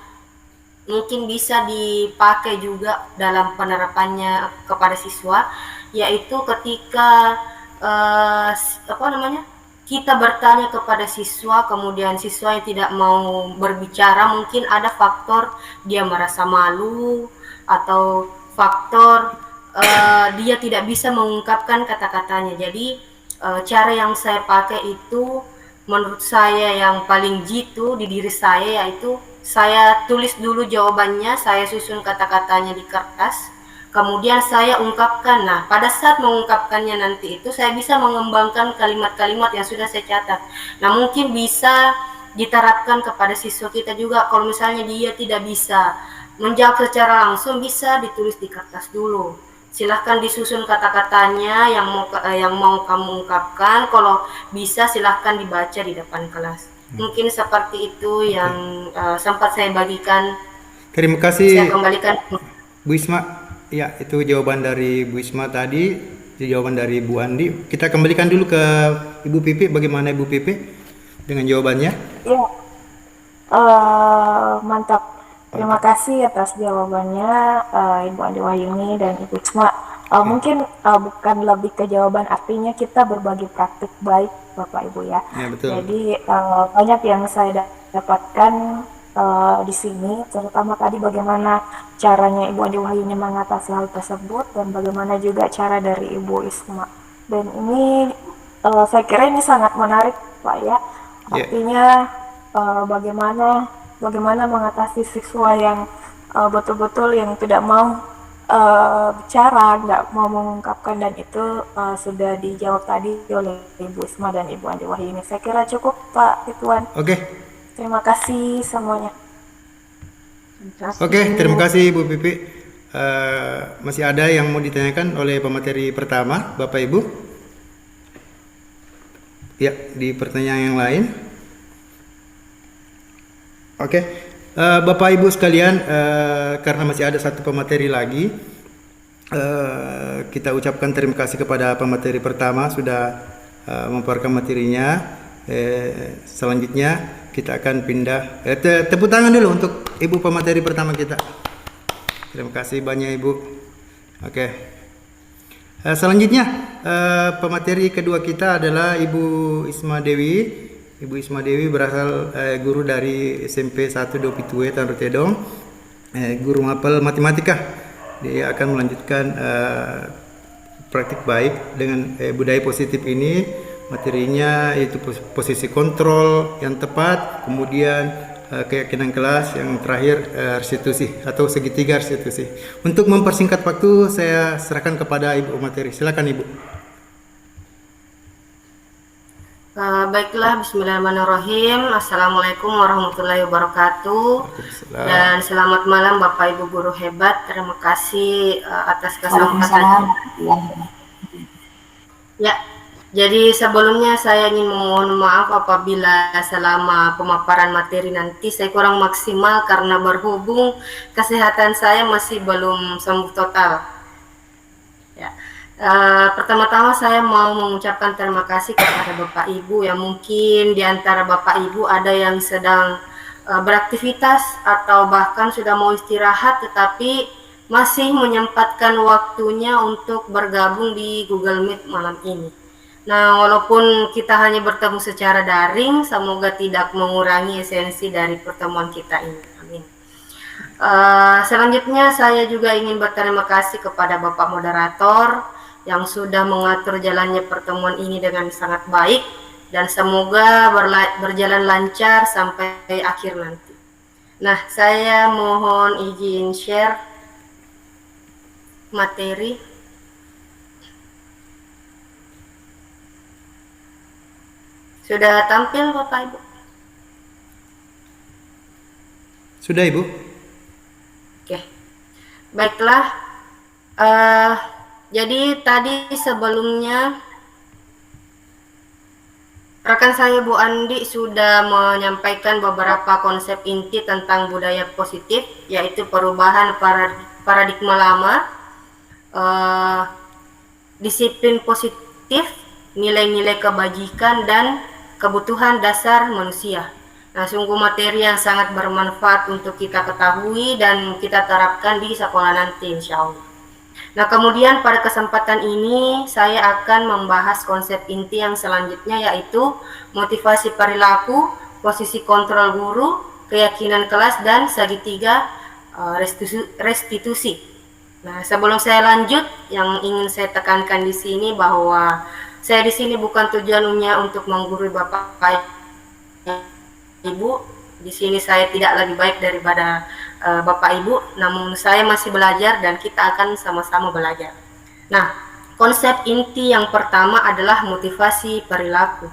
mungkin bisa dipakai juga dalam penerapannya kepada siswa, yaitu ketika kita bertanya kepada siswa, kemudian siswa yang tidak mau berbicara, mungkin ada faktor dia merasa malu, atau faktor dia tidak bisa mengungkapkan kata-katanya. Jadi cara yang saya pakai itu menurut saya yang paling jitu di diri saya, yaitu saya tulis dulu jawabannya, saya susun kata-katanya di kertas, kemudian saya ungkapkan. Nah, pada saat mengungkapkannya nanti itu saya bisa mengembangkan kalimat-kalimat yang sudah saya catat. Nah, mungkin bisa diterapkan kepada siswa kita juga. Kalau misalnya dia tidak bisa menjawab secara langsung, bisa ditulis di kertas dulu. Silahkan disusun kata-katanya yang mau kamu ungkapkan. Kalau bisa silahkan dibaca di depan kelas. Mungkin seperti itu yang sempat saya bagikan. Terima kasih. Saya kembalikan Bu Isma. Ya, itu jawaban dari Bu Isma tadi, jawaban dari Bu Andi. Kita kembalikan dulu ke Ibu Pipi. Bagaimana Ibu Pipi dengan jawabannya? Ya, mantap. Terima kasih atas jawabannya Ibu Andi Wahyuni dan Ibu Isma. Mungkin bukan lebih ke jawaban, artinya kita berbagi praktik baik Bapak Ibu ya. Ya, betul. Jadi banyak yang saya dapatkan di sini, terutama tadi bagaimana caranya Ibu Andi Wahyuni mengatasi hal tersebut, dan bagaimana juga cara dari Ibu Isma. Dan ini saya kira ini sangat menarik Pak ya. Artinya bagaimana mengatasi siswa yang betul-betul yang tidak mau bicara, nggak mau mengungkapkan, dan itu sudah dijawab tadi oleh Ibu Isma dan Ibu Andi Wahyuni. Saya kira cukup Pak Ridwan. Oke. Terima kasih semuanya. Oke, terima kasih Bu Pipi. masih ada yang mau ditanyakan oleh pemateri pertama, Bapak Ibu? Ya, di pertanyaan yang lain. Oke, Bapak Ibu sekalian, karena masih ada satu pemateri lagi, kita ucapkan terima kasih kepada pemateri pertama sudah memperkenalkan materinya. Selanjutnya kita akan pindah. Tepuk tangan dulu untuk Ibu pemateri pertama kita. Terima kasih banyak Ibu. Oke. Selanjutnya pemateri kedua kita adalah Ibu Isma Dewi. Ibu Isma Dewi berasal guru dari SMP 1 Dopitue Tanru Tedong, guru mapel matematika. Dia akan melanjutkan praktik baik dengan budaya positif ini. Materinya yaitu posisi kontrol yang tepat, kemudian keyakinan kelas, yang terakhir restitusi atau segitiga restitusi. Untuk mempersingkat waktu, saya serahkan kepada Ibu materi. Silakan Ibu. Baiklah, bismillahirrahmanirrahim. Assalamualaikum warahmatullahi wabarakatuh. Dan selamat malam Bapak Ibu guru hebat. Terima kasih atas kesempatan. Ya, jadi sebelumnya saya ingin mohon maaf apabila selama pemaparan materi nanti saya kurang maksimal karena berhubung kesehatan saya masih belum sembuh total. Ya. Pertama-tama saya mau mengucapkan terima kasih kepada Bapak Ibu yang mungkin di antara Bapak Ibu ada yang sedang beraktivitas atau bahkan sudah mau istirahat tetapi masih menyempatkan waktunya untuk bergabung di Google Meet malam ini. Nah, walaupun kita hanya bertemu secara daring, semoga tidak mengurangi esensi dari pertemuan kita ini. Amin. Selanjutnya saya juga ingin berterima kasih kepada Bapak Moderator yang sudah mengatur jalannya pertemuan ini dengan sangat baik dan semoga berjalan lancar sampai akhir nanti. Nah, saya mohon izin share materi. Sudah tampil Bapak Ibu? Sudah Ibu? Oke. Baiklah. Jadi tadi sebelumnya rekan saya Bu Andi sudah menyampaikan beberapa konsep inti tentang budaya positif, yaitu perubahan paradigma lama, disiplin positif, nilai-nilai kebajikan, dan kebutuhan dasar manusia. Nah, sungguh materi yang sangat bermanfaat untuk kita ketahui dan kita terapkan di sekolah nanti insya Allah. Nah, kemudian pada kesempatan ini saya akan membahas konsep inti yang selanjutnya, yaitu motivasi perilaku, posisi kontrol guru, keyakinan kelas, dan segitiga restitusi. Nah, sebelum saya lanjut, yang ingin saya tekankan di sini bahwa saya di sini bukan tujuannya untuk menggurui Bapak Ibu. Di sini saya tidak lebih baik daripada Bapak Ibu, namun saya masih belajar dan kita akan sama-sama belajar. Nah, konsep inti yang pertama adalah motivasi perilaku.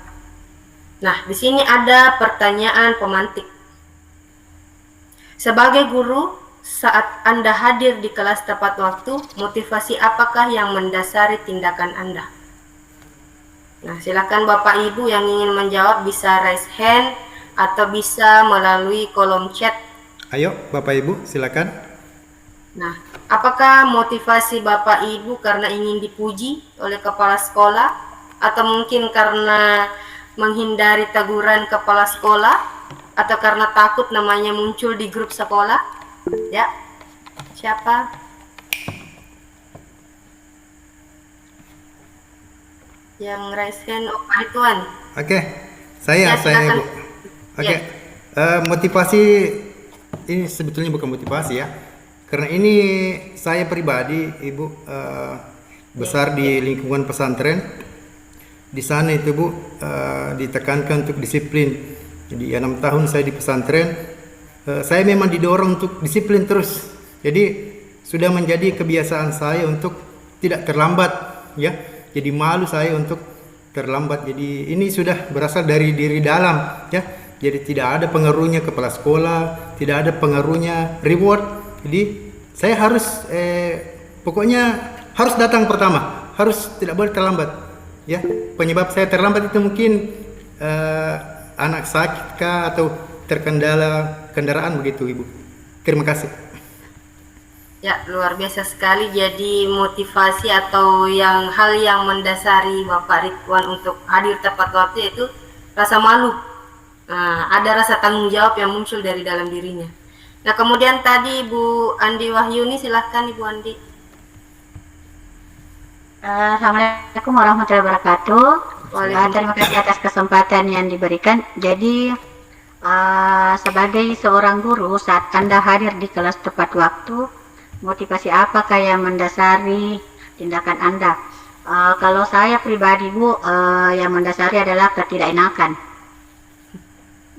Nah, di sini ada pertanyaan pemantik. Sebagai guru, saat Anda hadir di kelas tepat waktu, motivasi apakah yang mendasari tindakan Anda? Nah, silakan Bapak Ibu yang ingin menjawab bisa raise hand atau bisa melalui kolom chat. Ayo Bapak Ibu silakan. Nah, apakah motivasi Bapak Ibu karena ingin dipuji oleh kepala sekolah atau mungkin karena menghindari teguran kepala sekolah atau karena takut namanya muncul di grup sekolah? Ya. Siapa? Yang raise hand, oh Pak Rituan. Oke. Saya Ibu. Oke. Motivasi ini sebetulnya bukan motivasi ya, karena ini saya pribadi Ibu besar di lingkungan pesantren. Di sana itu Bu ditekankan untuk disiplin. Jadi 6 tahun saya di pesantren, saya memang didorong untuk disiplin terus. Jadi sudah menjadi kebiasaan saya untuk tidak terlambat ya. Jadi malu saya untuk terlambat. Jadi ini sudah berasal dari diri dalam ya. Jadi tidak ada pengaruhnya kepala sekolah, tidak ada pengaruhnya reward. Jadi saya harus pokoknya harus datang pertama, harus tidak boleh terlambat. Ya, penyebab saya terlambat itu mungkin anak sakit kah atau terkendala kendaraan begitu, Ibu. Terima kasih. Ya, luar biasa sekali. Jadi motivasi atau hal yang mendasari Bapak Ridwan untuk hadir tepat waktu yaitu rasa malu. Nah, ada rasa tanggung jawab yang muncul dari dalam dirinya. Nah, kemudian tadi Ibu Andi Wahyuni, silahkan Ibu Andi. Assalamualaikum warahmatullahi wabarakatuh. Terima kasih atas kesempatan yang diberikan. Jadi sebagai seorang guru, saat Anda hadir di kelas tepat waktu, motivasi apakah yang mendasari tindakan Anda? Kalau saya pribadi, Bu, yang mendasari adalah ketidakenakan.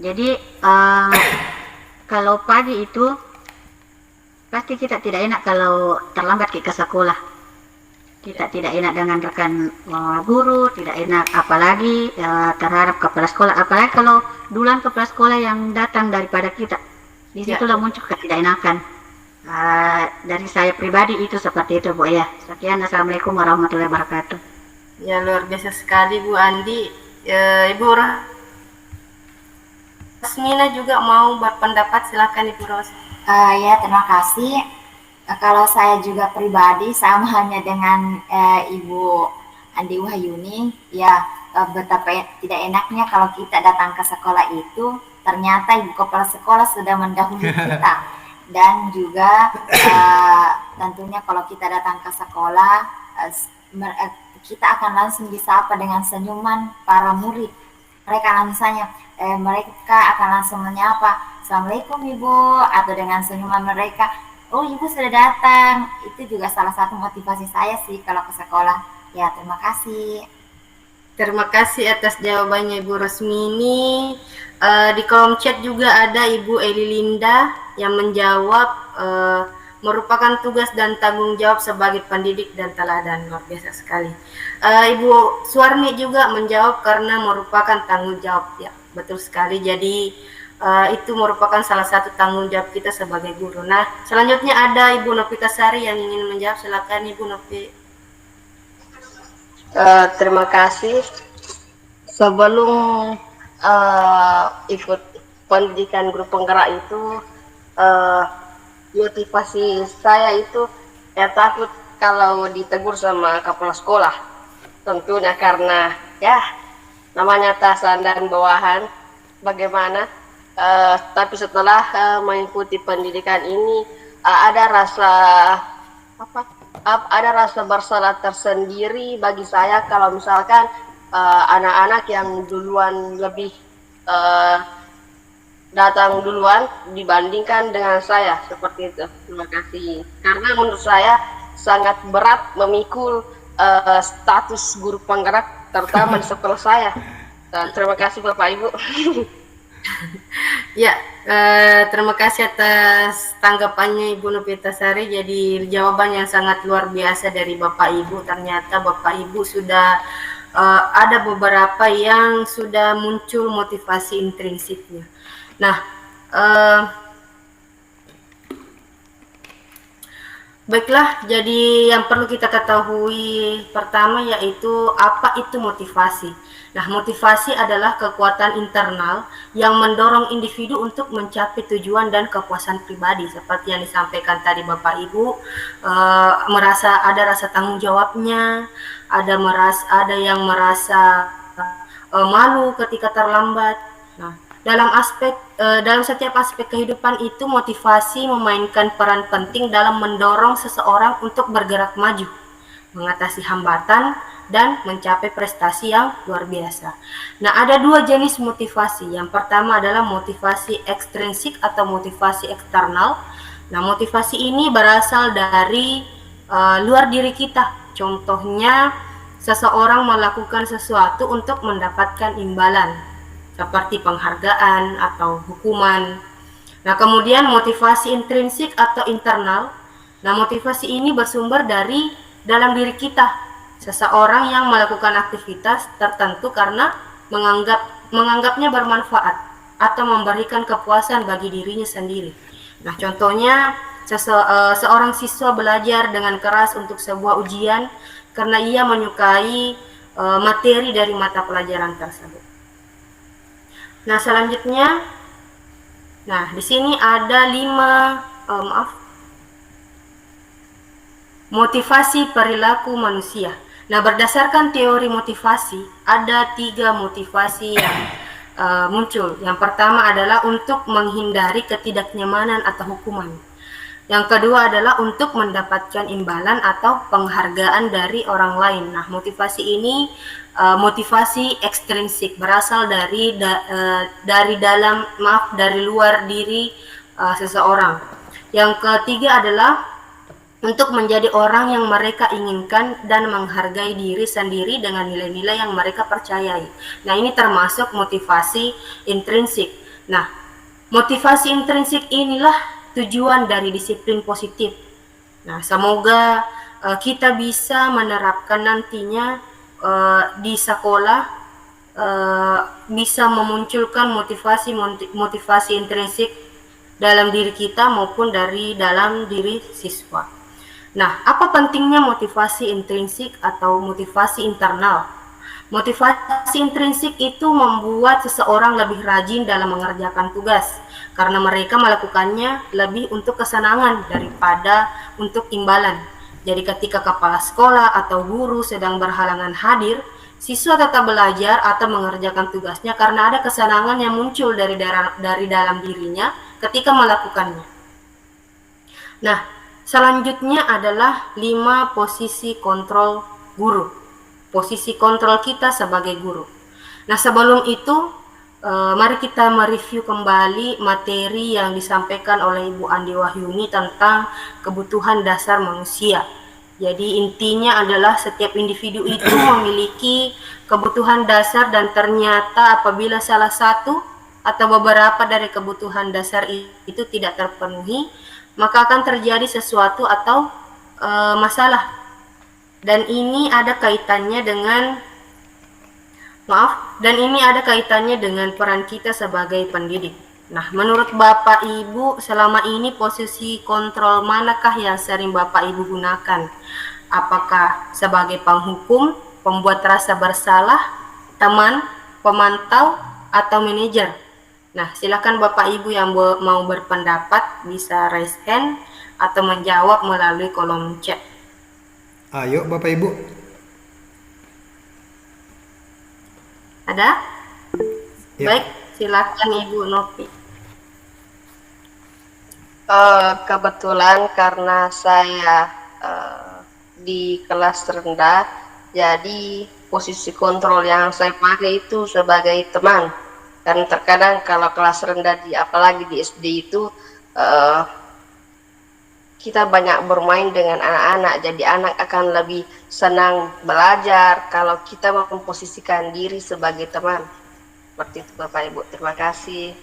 Jadi kalau pagi itu pasti kita tidak enak kalau terlambat ke sekolah. Kita tidak enak dengan rekan guru, tidak enak apalagi terhadap kepala sekolah, apalagi kalau duluan kepala sekolah yang datang daripada kita. Disitulah muncul ketidakenakan. Dari saya pribadi itu seperti itu, Bu, ya. Sekian, assalamualaikum warahmatullahi wabarakatuh. Ya, luar biasa sekali Bu Andi. Ibu Rosmina juga mau berpendapat, silakan Ibu Ros. Ya, terima kasih. Kalau saya juga pribadi sama hanya dengan Ibu Andi Wahyuni, ya betapa tidak enaknya kalau kita datang ke sekolah itu ternyata Ibu Kepala Sekolah sudah mendahului kita. Dan juga tentunya kalau kita datang ke sekolah, kita akan langsung disapa dengan senyuman para murid. Mereka akan langsung menyapa, "Assalamualaikum Ibu," atau dengan senyuman mereka, "Oh, Ibu sudah datang." Itu juga salah satu motivasi saya sih kalau ke sekolah. Ya, terima kasih. Terima kasih atas jawabannya Ibu Rosmini. Di kolom chat juga ada Ibu Eli Linda yang menjawab merupakan tugas dan tanggung jawab sebagai pendidik dan teladan. Luar biasa sekali. Ibu Suwarni juga menjawab karena merupakan tanggung jawab. Ya, betul sekali. Jadi itu merupakan salah satu tanggung jawab kita sebagai guru. Nah, selanjutnya ada Ibu Novita Sari yang ingin menjawab. Silakan Ibu Novi. Terima kasih. Sebelum ikut pendidikan guru penggerak itu, motivasi saya itu ya takut kalau ditegur sama kepala sekolah. Tentunya karena ya namanya atasan dan bawahan. Bagaimana? Tapi setelah mengikuti pendidikan ini ada rasa bersalah tersendiri bagi saya kalau misalkan anak-anak yang duluan lebih datang duluan dibandingkan dengan saya, seperti itu. Terima kasih. Karena menurut saya sangat berat memikul status guru penggerak terutama di sekolah saya. Dan terima kasih Bapak Ibu. Ya, terima kasih atas tanggapannya Ibu Novita Sari. Jadi jawaban yang sangat luar biasa dari Bapak Ibu. Ternyata Bapak Ibu sudah ada beberapa yang sudah muncul motivasi intrinsiknya. Nah, baiklah, jadi yang perlu kita ketahui pertama yaitu apa itu motivasi. Nah, motivasi adalah kekuatan internal yang mendorong individu untuk mencapai tujuan dan kepuasan pribadi. Seperti yang disampaikan tadi Bapak Ibu, ada rasa tanggung jawabnya, ada yang merasa malu ketika terlambat. Nah, dalam setiap aspek kehidupan itu motivasi memainkan peran penting dalam mendorong seseorang untuk bergerak maju, mengatasi hambatan, dan mencapai prestasi yang luar biasa. Nah, ada dua jenis motivasi. Yang pertama adalah motivasi ekstrinsik atau motivasi eksternal. Nah, motivasi ini berasal dari luar diri kita. Contohnya, seseorang melakukan sesuatu untuk mendapatkan imbalan, seperti penghargaan atau hukuman. Nah, kemudian motivasi intrinsik atau internal. Nah, motivasi ini bersumber dari dalam diri kita. Seseorang yang melakukan aktivitas tertentu karena menganggapnya bermanfaat atau memberikan kepuasan bagi dirinya sendiri. Nah, contohnya seorang siswa belajar dengan keras untuk sebuah ujian karena ia menyukai materi dari mata pelajaran tersebut. Nah, selanjutnya, di sini ada 5 motivasi perilaku manusia. Nah, berdasarkan teori motivasi, ada 3 motivasi yang muncul. Yang pertama adalah untuk menghindari ketidaknyamanan atau hukuman. Yang kedua adalah untuk mendapatkan imbalan atau penghargaan dari orang lain. Nah, motivasi ini motivasi ekstrinsik, berasal dari dari luar diri seseorang. Yang ketiga adalah untuk menjadi orang yang mereka inginkan dan menghargai diri sendiri dengan nilai-nilai yang mereka percayai. Nah, ini termasuk motivasi intrinsik. Nah, motivasi intrinsik inilah tujuan dari disiplin positif. Nah, semoga kita bisa menerapkan nantinya di sekolah, bisa memunculkan motivasi intrinsik dalam diri kita maupun dari dalam diri siswa. Nah, apa pentingnya motivasi intrinsik atau motivasi internal? Motivasi intrinsik itu membuat seseorang lebih rajin dalam mengerjakan tugas karena mereka melakukannya lebih untuk kesenangan daripada untuk imbalan. Jadi ketika kepala sekolah atau guru sedang berhalangan hadir, siswa tetap belajar atau mengerjakan tugasnya karena ada kesenangan yang muncul dari dalam dirinya ketika melakukannya. Nah, selanjutnya adalah 5 posisi kontrol guru. Posisi kontrol kita sebagai guru. Nah, sebelum itu, mari kita mereview kembali materi yang disampaikan oleh Ibu Andi Wahyuni tentang kebutuhan dasar manusia. Jadi intinya adalah setiap individu itu memiliki kebutuhan dasar dan ternyata apabila salah satu atau beberapa dari kebutuhan dasar itu tidak terpenuhi, maka akan terjadi sesuatu atau masalah. Dan ini ada kaitannya dengan dengan peran kita sebagai pendidik. Nah, menurut Bapak Ibu, selama ini posisi kontrol manakah yang sering Bapak Ibu gunakan? Apakah sebagai penghukum, pembuat rasa bersalah, teman, pemantau, atau manajer? Nah, silakan Bapak Ibu yang mau berpendapat bisa raise hand atau menjawab melalui kolom chat. Ayo Bapak Ibu. Ada? Ya. Baik, silakan Ibu Novi. Kebetulan karena saya di kelas rendah, jadi posisi kontrol yang saya pakai itu sebagai teman. Dan terkadang kalau kelas rendah apalagi di SD itu kita banyak bermain dengan anak-anak, jadi anak akan lebih senang belajar kalau kita memposisikan diri sebagai teman. Seperti itu Bapak Ibu, terima kasih.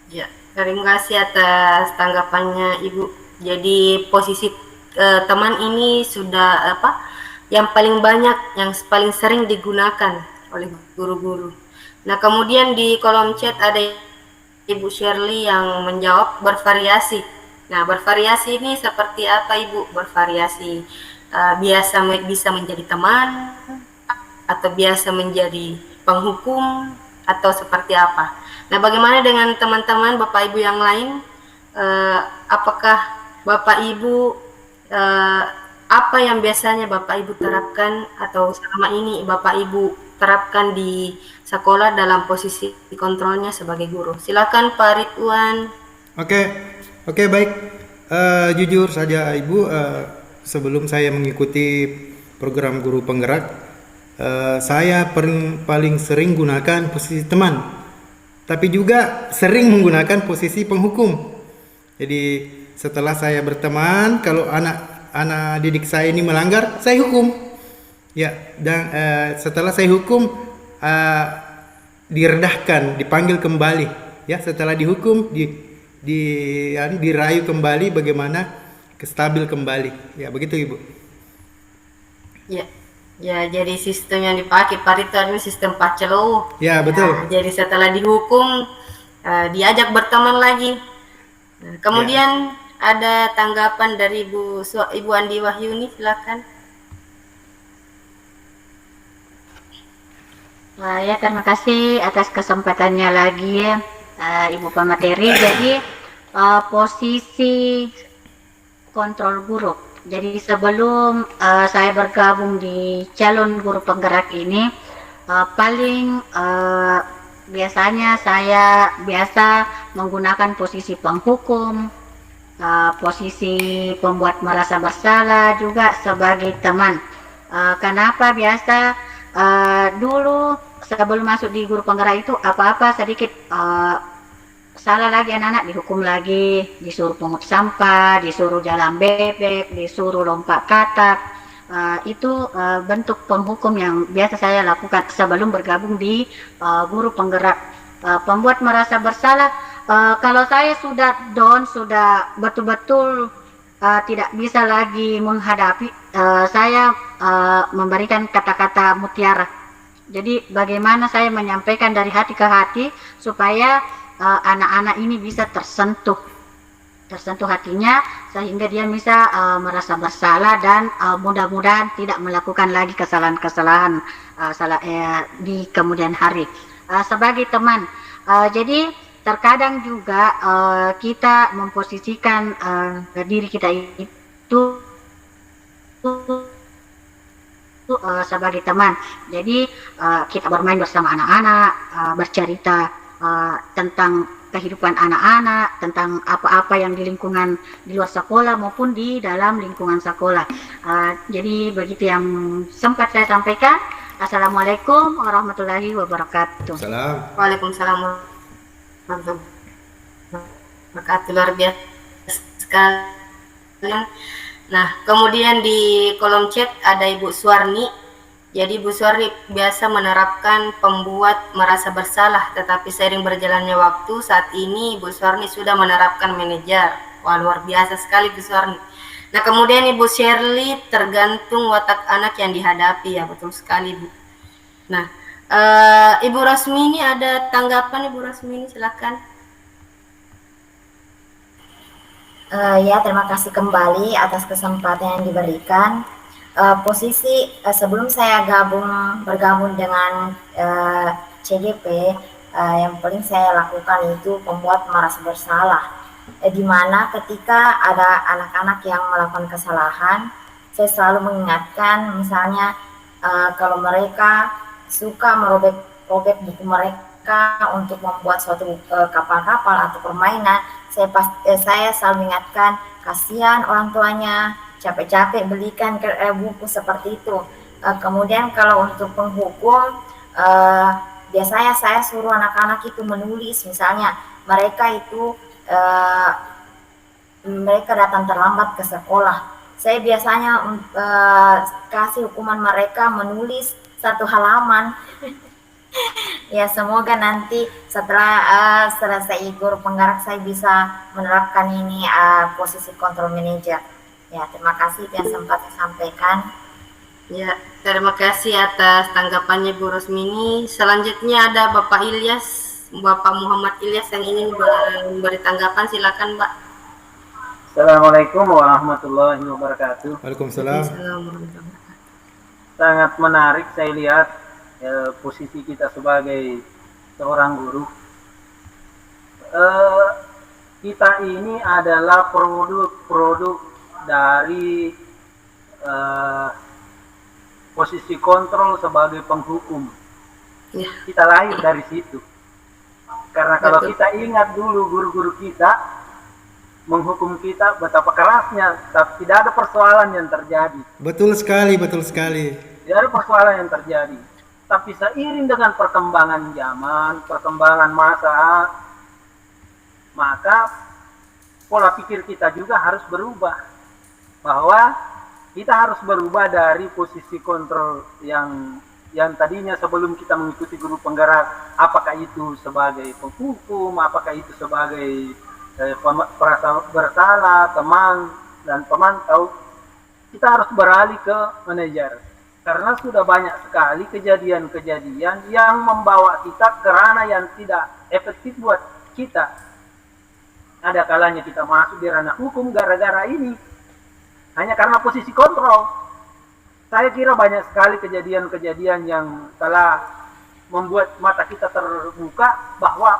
Ya, terima kasih atas tanggapannya Ibu. Jadi posisi teman ini sudah yang paling banyak, yang paling sering digunakan oleh guru-guru. Nah, kemudian di kolom chat ada Ibu Shirley yang menjawab bervariasi. Nah, bervariasi ini seperti apa Ibu? Bervariasi biasa bisa menjadi teman atau biasa menjadi penghukum atau seperti apa? Nah, bagaimana dengan teman-teman Bapak Ibu yang lain? Apakah Bapak Ibu apa yang biasanya Bapak Ibu terapkan atau selama ini Bapak Ibu terapkan di sekolah dalam posisi kontrolnya sebagai guru? Silakan Pak Ridwan. Oke, baik. Jujur saja Ibu, sebelum saya mengikuti program guru penggerak, saya paling sering gunakan posisi teman, tapi juga sering menggunakan posisi penghukum. Jadi setelah saya berteman, kalau anak didik saya ini melanggar, saya hukum. Ya, dan setelah saya hukum, diredahkan, dipanggil kembali. Ya, setelah dihukum, dirayu kembali bagaimana stabil kembali. Ya, begitu Ibu. Ya, jadi sistem yang dipakai Pak Ridwan ini sistem pacelo. Ya, betul. Nah, jadi setelah dihukum diajak berteman lagi. Nah, kemudian ada tanggapan dari Ibu Andi Wahyuni, silakan. Ya, terima kasih atas kesempatannya lagi ya, Ibu pemateri. Jadi posisi kontrol guru. Jadi sebelum saya bergabung di calon guru penggerak ini, paling biasanya saya biasa menggunakan posisi penghukum, posisi pembuat merasa bersalah, juga sebagai teman. Kenapa biasa dulu sebelum masuk di guru penggerak itu apa-apa sedikit salah lagi anak-anak dihukum lagi, disuruh pungut sampah, disuruh jalan bebek, disuruh lompat katak. Itu bentuk penghukum yang biasa saya lakukan sebelum bergabung di guru penggerak. Pembuat merasa bersalah, kalau saya sudah down, sudah betul-betul tidak bisa lagi menghadapi, saya memberikan kata-kata mutiara. Jadi bagaimana saya menyampaikan dari hati ke hati supaya anak-anak ini bisa tersentuh hatinya, sehingga dia bisa merasa bersalah dan mudah-mudahan tidak melakukan lagi kesalahan-kesalahan di kemudian hari. Sebagai teman, jadi terkadang juga kita memposisikan diri kita itu sebagai teman. Jadi kita bermain bersama anak-anak, bercerita tentang kehidupan anak-anak, tentang apa-apa yang di lingkungan di luar sekolah maupun di dalam lingkungan sekolah. Jadi begitu yang sempat saya sampaikan. Assalamualaikum warahmatullahi wabarakatuh. Salam. Waalaikumsalam warahmatullahi wabarakatuh. Luar biasa sekali. Nah, kemudian di kolom chat ada Ibu Suwarni. Jadi Bu Suwarni biasa menerapkan pembuat merasa bersalah, tetapi seiring berjalannya waktu saat ini Bu Suwarni sudah menerapkan manajer. Wah, luar biasa sekali Bu Suwarni. Nah, kemudian Ibu Shirley, tergantung watak anak yang dihadapi, ya betul sekali Bu. Nah, Ibu Rosmini ada tanggapan, Ibu Rosmini silakan. Ya, terima kasih kembali atas kesempatan yang diberikan. Posisi sebelum saya bergabung dengan CGP, yang paling saya lakukan itu pembuat merasa bersalah, di mana ketika ada anak-anak yang melakukan kesalahan, saya selalu mengingatkan, misalnya kalau mereka suka merobek-robek buku mereka untuk membuat suatu kapal-kapal atau permainan, saya selalu mengingatkan, kasihan orang tuanya capek-capek belikan buku seperti itu. Kemudian kalau untuk penghukum, biasanya saya suruh anak-anak itu menulis, misalnya mereka datang terlambat ke sekolah, saya biasanya kasih hukuman mereka menulis 1 halaman. Ya, semoga nanti setelah selesai guru penggerak saya bisa menerapkan ini posisi kontrol manager. Ya, terima kasih yang sempat saya sampaikan. Ya, terima kasih atas tanggapannya Bu Rosmini. Selanjutnya ada Bapak Ilyas, Bapak Muhammad Ilyas yang ingin memberi tanggapan, silakan Pak. Assalamualaikum warahmatullahi wabarakatuh. Waalaikumsalam. Sangat menarik saya lihat posisi kita sebagai seorang guru. Kita ini adalah produk dari posisi kontrol sebagai penghukum. Ya. Kita lahir dari situ. Karena kalau kita ingat dulu guru-guru kita menghukum kita betapa kerasnya, tapi tidak ada persoalan yang terjadi. Betul sekali, betul sekali. Tidak ada persoalan yang terjadi. Tapi seiring dengan perkembangan zaman, perkembangan masa, maka pola pikir kita juga harus berubah. Bahwa kita harus berubah dari posisi kontrol yang tadinya sebelum kita mengikuti guru penggerak, apakah itu sebagai penghukum, apakah itu sebagai perasa bersalah, teman dan pemantau, kita harus beralih ke manajer. Karena sudah banyak sekali kejadian-kejadian yang membawa kita ke ranah yang tidak efektif buat kita. Ada kalanya kita masuk di ranah hukum gara-gara ini. Hanya karena posisi kontrol. Saya kira banyak sekali kejadian-kejadian yang telah membuat mata kita terbuka bahwa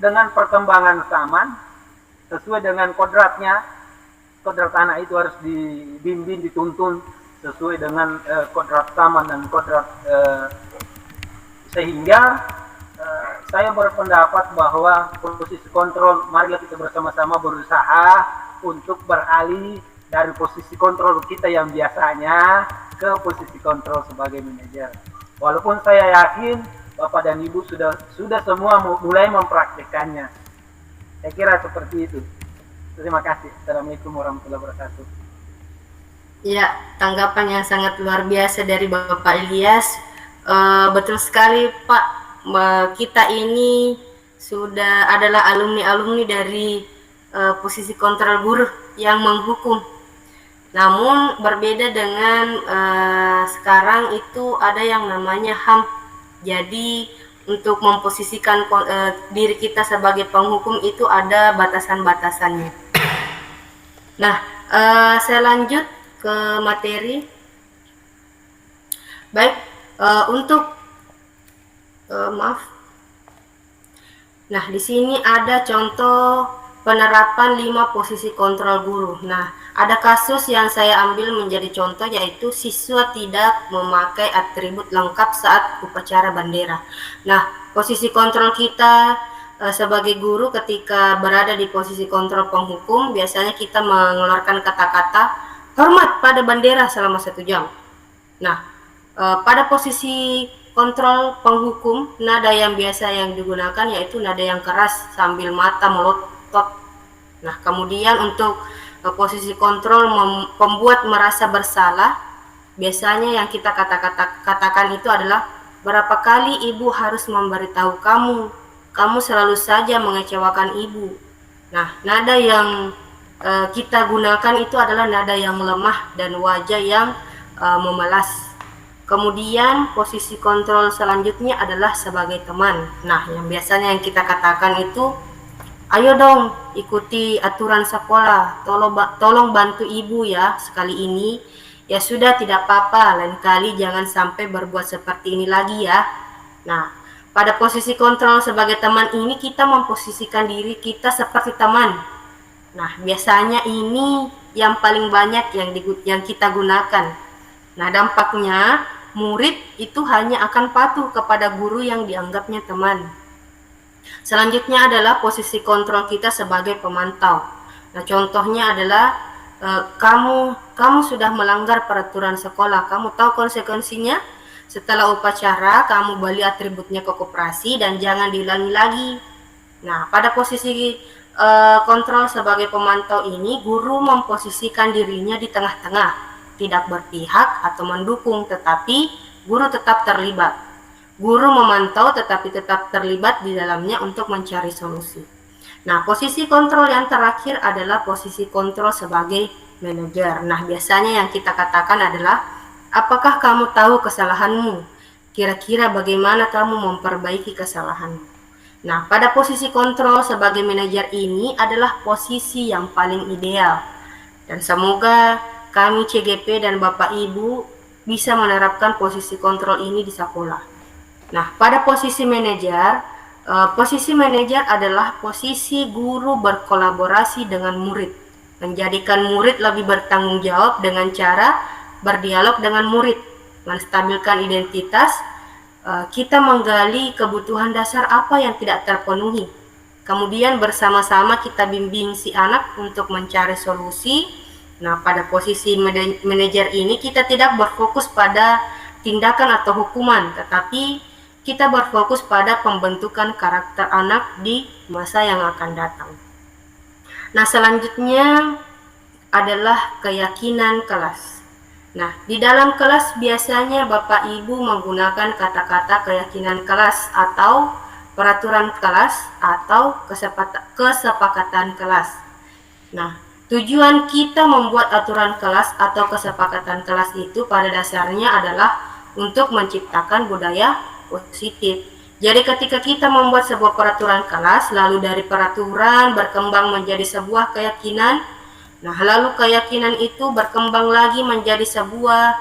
dengan perkembangan zaman, sesuai dengan kodratnya, kodrat anak itu harus dibimbing, dituntun sesuai dengan kodrat zaman dan kodrat sehingga saya berpendapat bahwa posisi kontrol, marilah kita bersama-sama berusaha untuk beralih dari posisi kontrol kita yang biasanya ke posisi kontrol sebagai manajer. Walaupun saya yakin Bapak dan Ibu sudah semua mulai mempraktikkannya. Saya kira seperti itu. Terima kasih. Assalamualaikum warahmatullahi wabarakatuh. Ya, tanggapan yang sangat luar biasa dari Bapak Ilyas. Betul sekali Pak, kita ini sudah adalah alumni-alumni dari posisi kontrol guru yang menghukum. Namun berbeda dengan sekarang itu ada yang namanya HAM. Jadi untuk memposisikan diri kita sebagai penghukum itu ada batasan-batasannya. Nah, saya lanjut ke materi. Baik, untuk maaf. Nah, di sini ada contoh penerapan 5 posisi kontrol guru. Nah, ada kasus yang saya ambil menjadi contoh, yaitu siswa tidak memakai atribut lengkap saat upacara bendera. Nah, posisi kontrol kita sebagai guru ketika berada di posisi kontrol penghukum, biasanya kita mengeluarkan kata-kata hormat pada bendera selama 1 jam. Nah, pada posisi kontrol penghukum, nada yang biasa yang digunakan yaitu nada yang keras sambil mata melotot. Nah, kemudian untuk posisi kontrol pembuat merasa bersalah, biasanya yang kita katakan itu adalah, berapa kali ibu harus memberitahu kamu selalu saja mengecewakan ibu. Nah, nada yang kita gunakan itu adalah nada yang lemah dan wajah yang memelas. Kemudian posisi kontrol selanjutnya adalah sebagai teman. Nah, yang biasanya yang kita katakan itu, ayo dong ikuti aturan sekolah, tolong bantu ibu ya sekali ini. Ya sudah, tidak apa-apa, lain kali jangan sampai berbuat seperti ini lagi ya. Nah, pada posisi kontrol sebagai teman ini kita memposisikan diri kita seperti teman. Nah, biasanya ini yang paling banyak yang kita gunakan. Nah, dampaknya murid itu hanya akan patuh kepada guru yang dianggapnya teman. Selanjutnya adalah posisi kontrol kita sebagai pemantau. Nah, contohnya adalah kamu sudah melanggar peraturan sekolah, kamu tahu konsekuensinya. Setelah upacara, kamu balik atributnya ke koperasi dan jangan diulangi lagi. Nah, pada posisi kontrol sebagai pemantau ini, guru memposisikan dirinya di tengah-tengah, tidak berpihak atau mendukung, tetapi guru tetap terlibat. Guru memantau tetapi tetap terlibat di dalamnya untuk mencari solusi. Nah, posisi kontrol yang terakhir adalah posisi kontrol sebagai manajer. Nah, biasanya yang kita katakan adalah, apakah kamu tahu kesalahanmu? Kira-kira bagaimana kamu memperbaiki kesalahanmu? Nah, pada posisi kontrol sebagai manajer ini adalah posisi yang paling ideal. Dan semoga kami CGP dan Bapak Ibu bisa menerapkan posisi kontrol ini di sekolah. Nah, pada posisi manajer adalah posisi guru berkolaborasi dengan murid, menjadikan murid lebih bertanggung jawab dengan cara berdialog dengan murid, menstabilkan identitas, kita menggali kebutuhan dasar apa yang tidak terpenuhi. Kemudian bersama-sama kita bimbing si anak untuk mencari solusi. Nah, pada posisi manajer ini kita tidak berfokus pada tindakan atau hukuman, tetapi kita berfokus pada pembentukan karakter anak di masa yang akan datang. Nah, selanjutnya adalah keyakinan kelas. Nah, di dalam kelas biasanya Bapak Ibu menggunakan kata-kata keyakinan kelas atau peraturan kelas atau kesepakatan kelas. Nah, tujuan kita membuat aturan kelas atau kesepakatan kelas itu pada dasarnya adalah untuk menciptakan budaya positif, Jadi ketika kita membuat sebuah peraturan kelas, lalu dari peraturan berkembang menjadi sebuah keyakinan, nah lalu keyakinan itu berkembang lagi menjadi sebuah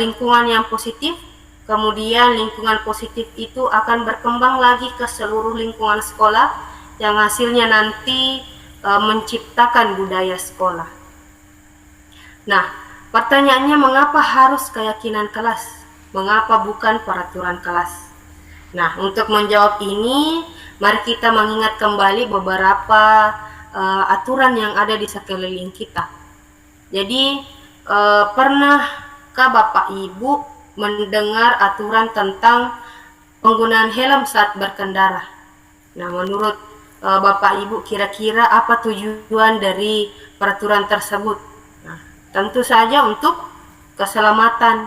lingkungan yang positif, kemudian lingkungan positif itu akan berkembang lagi ke seluruh lingkungan sekolah, yang hasilnya nanti menciptakan budaya sekolah. Nah, pertanyaannya mengapa harus keyakinan kelas? Mengapa bukan peraturan kelas? Nah, untuk menjawab ini, mari kita mengingat kembali beberapa aturan yang ada di sekeliling kita. Jadi, pernahkah Bapak Ibu mendengar aturan tentang penggunaan helm saat berkendara? Nah, menurut Bapak Ibu, kira-kira apa tujuan dari peraturan tersebut? Nah, tentu saja untuk keselamatan.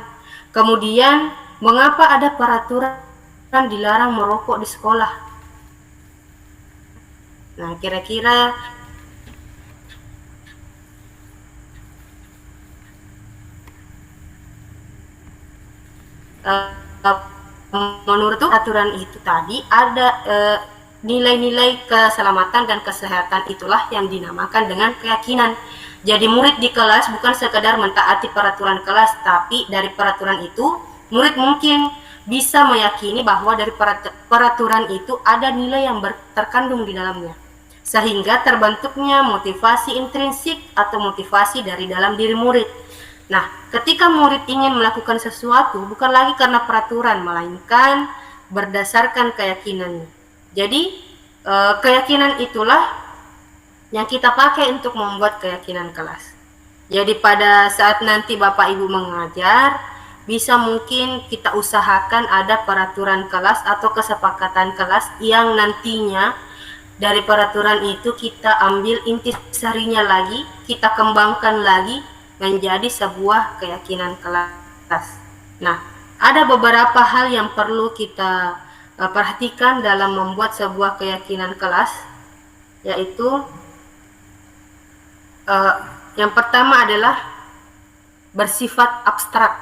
Kemudian, mengapa ada peraturan dilarang merokok di sekolah? Nah, kira-kira menurut aturan itu tadi ada nilai-nilai keselamatan dan kesehatan, itulah yang dinamakan dengan keyakinan. Jadi murid di kelas bukan sekedar mentaati peraturan kelas, tapi dari peraturan itu murid mungkin bisa meyakini bahwa dari peraturan itu ada nilai yang terkandung di dalamnya, sehingga terbentuknya motivasi intrinsik atau motivasi dari dalam diri murid. Nah, ketika murid ingin melakukan sesuatu bukan lagi karena peraturan, melainkan berdasarkan keyakinannya. Jadi, keyakinan itulah yang kita pakai untuk membuat keyakinan kelas. Jadi pada saat nanti Bapak Ibu mengajar, bisa mungkin kita usahakan ada peraturan kelas atau kesepakatan kelas yang nantinya dari peraturan itu kita ambil intisarinya lagi, kita kembangkan lagi menjadi sebuah keyakinan kelas. Nah, ada beberapa hal yang perlu kita perhatikan dalam membuat sebuah keyakinan kelas, yaitu yang pertama adalah bersifat abstrak.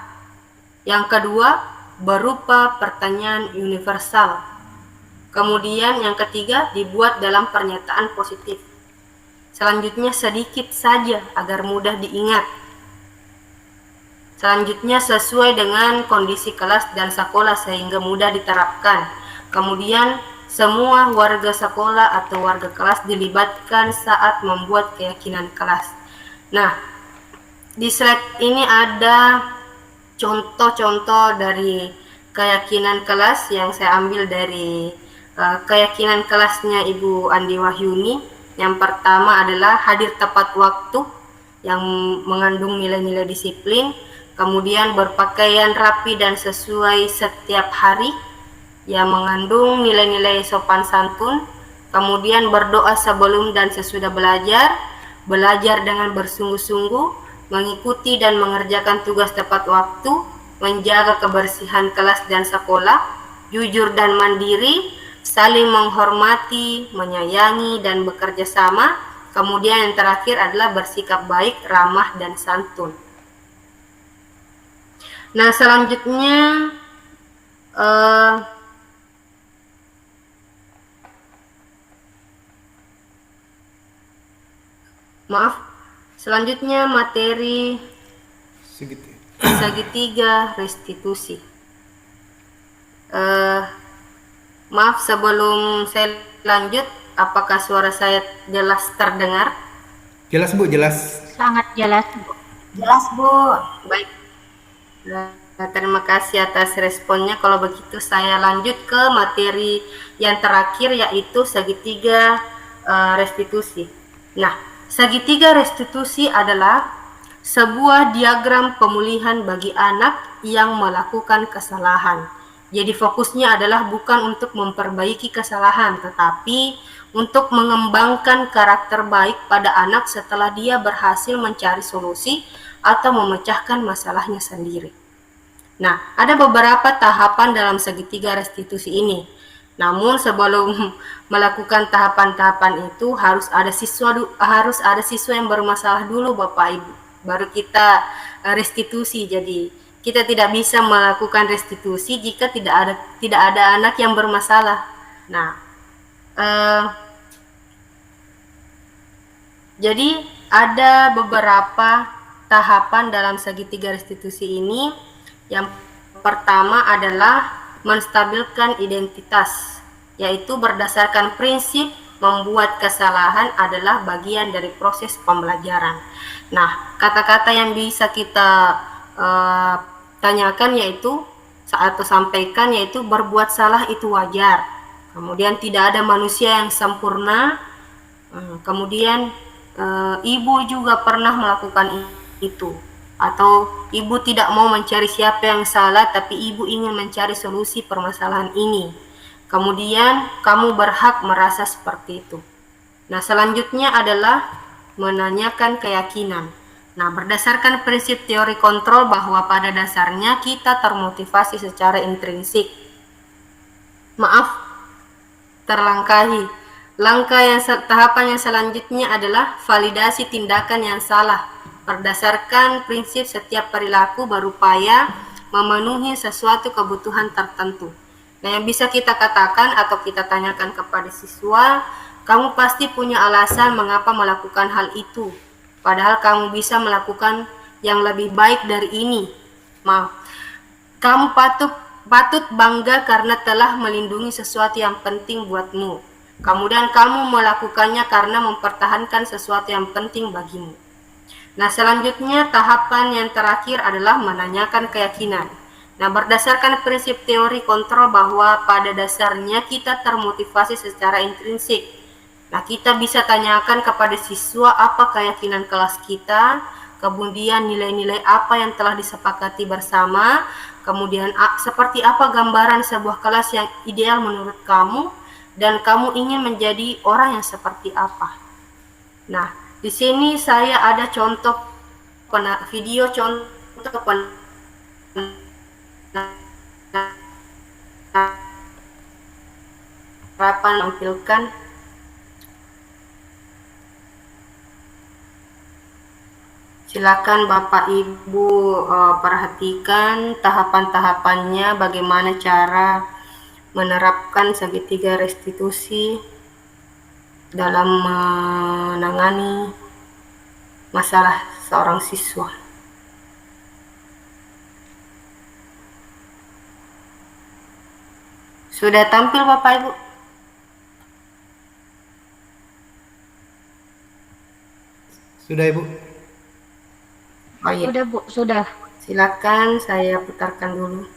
Yang kedua, berupa pertanyaan universal. Kemudian yang ketiga, dibuat dalam pernyataan positif. Selanjutnya sedikit saja agar mudah diingat. Selanjutnya sesuai dengan kondisi kelas dan sekolah sehingga mudah diterapkan. Kemudian semua warga sekolah atau warga kelas dilibatkan saat membuat keyakinan kelas. Nah, di slide ini ada contoh-contoh dari keyakinan kelas yang saya ambil dari keyakinan kelasnya Ibu Andi Wahyuni. Yang pertama adalah hadir tepat waktu yang mengandung nilai-nilai disiplin, kemudian berpakaian rapi dan sesuai setiap hari yang mengandung nilai-nilai sopan santun, kemudian berdoa sebelum dan sesudah belajar, belajar dengan bersungguh-sungguh, mengikuti dan mengerjakan tugas tepat waktu, menjaga kebersihan kelas dan sekolah, jujur dan mandiri, saling menghormati, menyayangi, dan bekerja sama. Kemudian yang terakhir adalah bersikap baik, ramah, dan santun. Nah, selanjutnya selanjutnya materi segitiga restitusi. Maaf, sebelum saya lanjut, apakah suara saya jelas terdengar? Jelas Bu, jelas. Sangat jelas, Bu. Jelas, Bu. Baik. Nah, terima kasih atas responnya. Kalau begitu saya lanjut ke materi yang terakhir, yaitu segitiga restitusi. Nah, segitiga restitusi adalah sebuah diagram pemulihan bagi anak yang melakukan kesalahan. Jadi fokusnya adalah bukan untuk memperbaiki kesalahan, tetapi untuk mengembangkan karakter baik pada anak setelah dia berhasil mencari solusi atau memecahkan masalahnya sendiri. Nah, ada beberapa tahapan dalam segitiga restitusi ini. Namun sebelum melakukan tahapan-tahapan itu harus ada siswa yang bermasalah dulu, Bapak Ibu. Baru kita restitusi. Jadi kita tidak bisa melakukan restitusi jika tidak ada anak yang bermasalah. Nah, jadi ada beberapa tahapan dalam segitiga restitusi ini. Yang pertama adalah menstabilkan identitas, yaitu berdasarkan prinsip membuat kesalahan adalah bagian dari proses pembelajaran. Nah, kata-kata yang bisa kita tanyakan yaitu atau sampaikan yaitu berbuat salah itu wajar. Kemudian tidak ada manusia yang sempurna. Kemudian ibu juga pernah melakukan itu, atau ibu tidak mau mencari siapa yang salah, tapi ibu ingin mencari solusi permasalahan ini. Kemudian kamu berhak merasa seperti itu. Nah, selanjutnya adalah menanyakan keyakinan. Nah, berdasarkan prinsip teori kontrol bahwa pada dasarnya kita termotivasi secara intrinsik. Terlangkahi. Tahapan yang selanjutnya adalah validasi tindakan yang salah. Berdasarkan prinsip setiap perilaku berupaya memenuhi sesuatu kebutuhan tertentu. Nah, yang bisa kita katakan atau kita tanyakan kepada siswa, kamu pasti punya alasan mengapa melakukan hal itu. Padahal kamu bisa melakukan yang lebih baik dari ini. Kamu patut bangga karena telah melindungi sesuatu yang penting buatmu. Kemudian kamu melakukannya karena mempertahankan sesuatu yang penting bagimu. Nah, selanjutnya tahapan yang terakhir adalah menanyakan keyakinan. Nah, berdasarkan prinsip teori kontrol bahwa pada dasarnya kita termotivasi secara intrinsik. Nah, kita bisa tanyakan kepada siswa apa keyakinan kelas kita, kemudian nilai-nilai apa yang telah disepakati bersama, kemudian seperti apa gambaran sebuah kelas yang ideal menurut kamu, dan kamu ingin menjadi orang yang seperti apa. Nah, di sini saya ada contoh video contoh penerapan menampilkan. Silakan Bapak Ibu perhatikan tahapan-tahapannya, bagaimana cara menerapkan segitiga restitusi dalam menangani masalah seorang siswa. Sudah tampil Bapak Ibu? Sudah Ibu? Oh iya. Sudah Bu, sudah. Silakan saya putarkan dulu.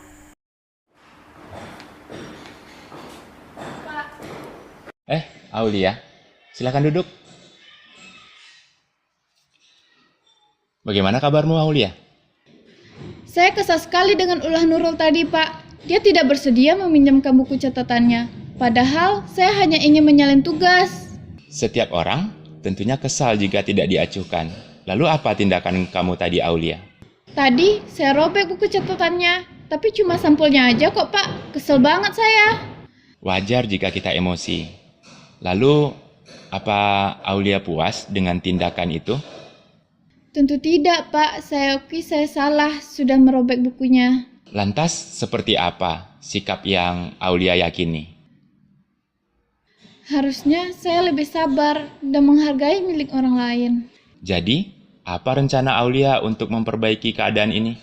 Aulia, silakan duduk. Bagaimana kabarmu, Aulia? Saya kesal sekali dengan ulah Nurul tadi, Pak. Dia tidak bersedia meminjamkan buku catatannya. Padahal saya hanya ingin menyalin tugas. Setiap orang tentunya kesal jika tidak diacuhkan. Lalu apa tindakan kamu tadi, Aulia? Tadi saya robek buku catatannya, tapi cuma sampulnya aja kok, Pak. Kesel banget saya. Wajar jika kita emosi. Lalu, apa Aulia puas dengan tindakan itu? Tentu tidak, Pak. Saya salah sudah merobek bukunya. Lantas, seperti apa sikap yang Aulia yakini? Harusnya saya lebih sabar dan menghargai milik orang lain. Jadi, apa rencana Aulia untuk memperbaiki keadaan ini?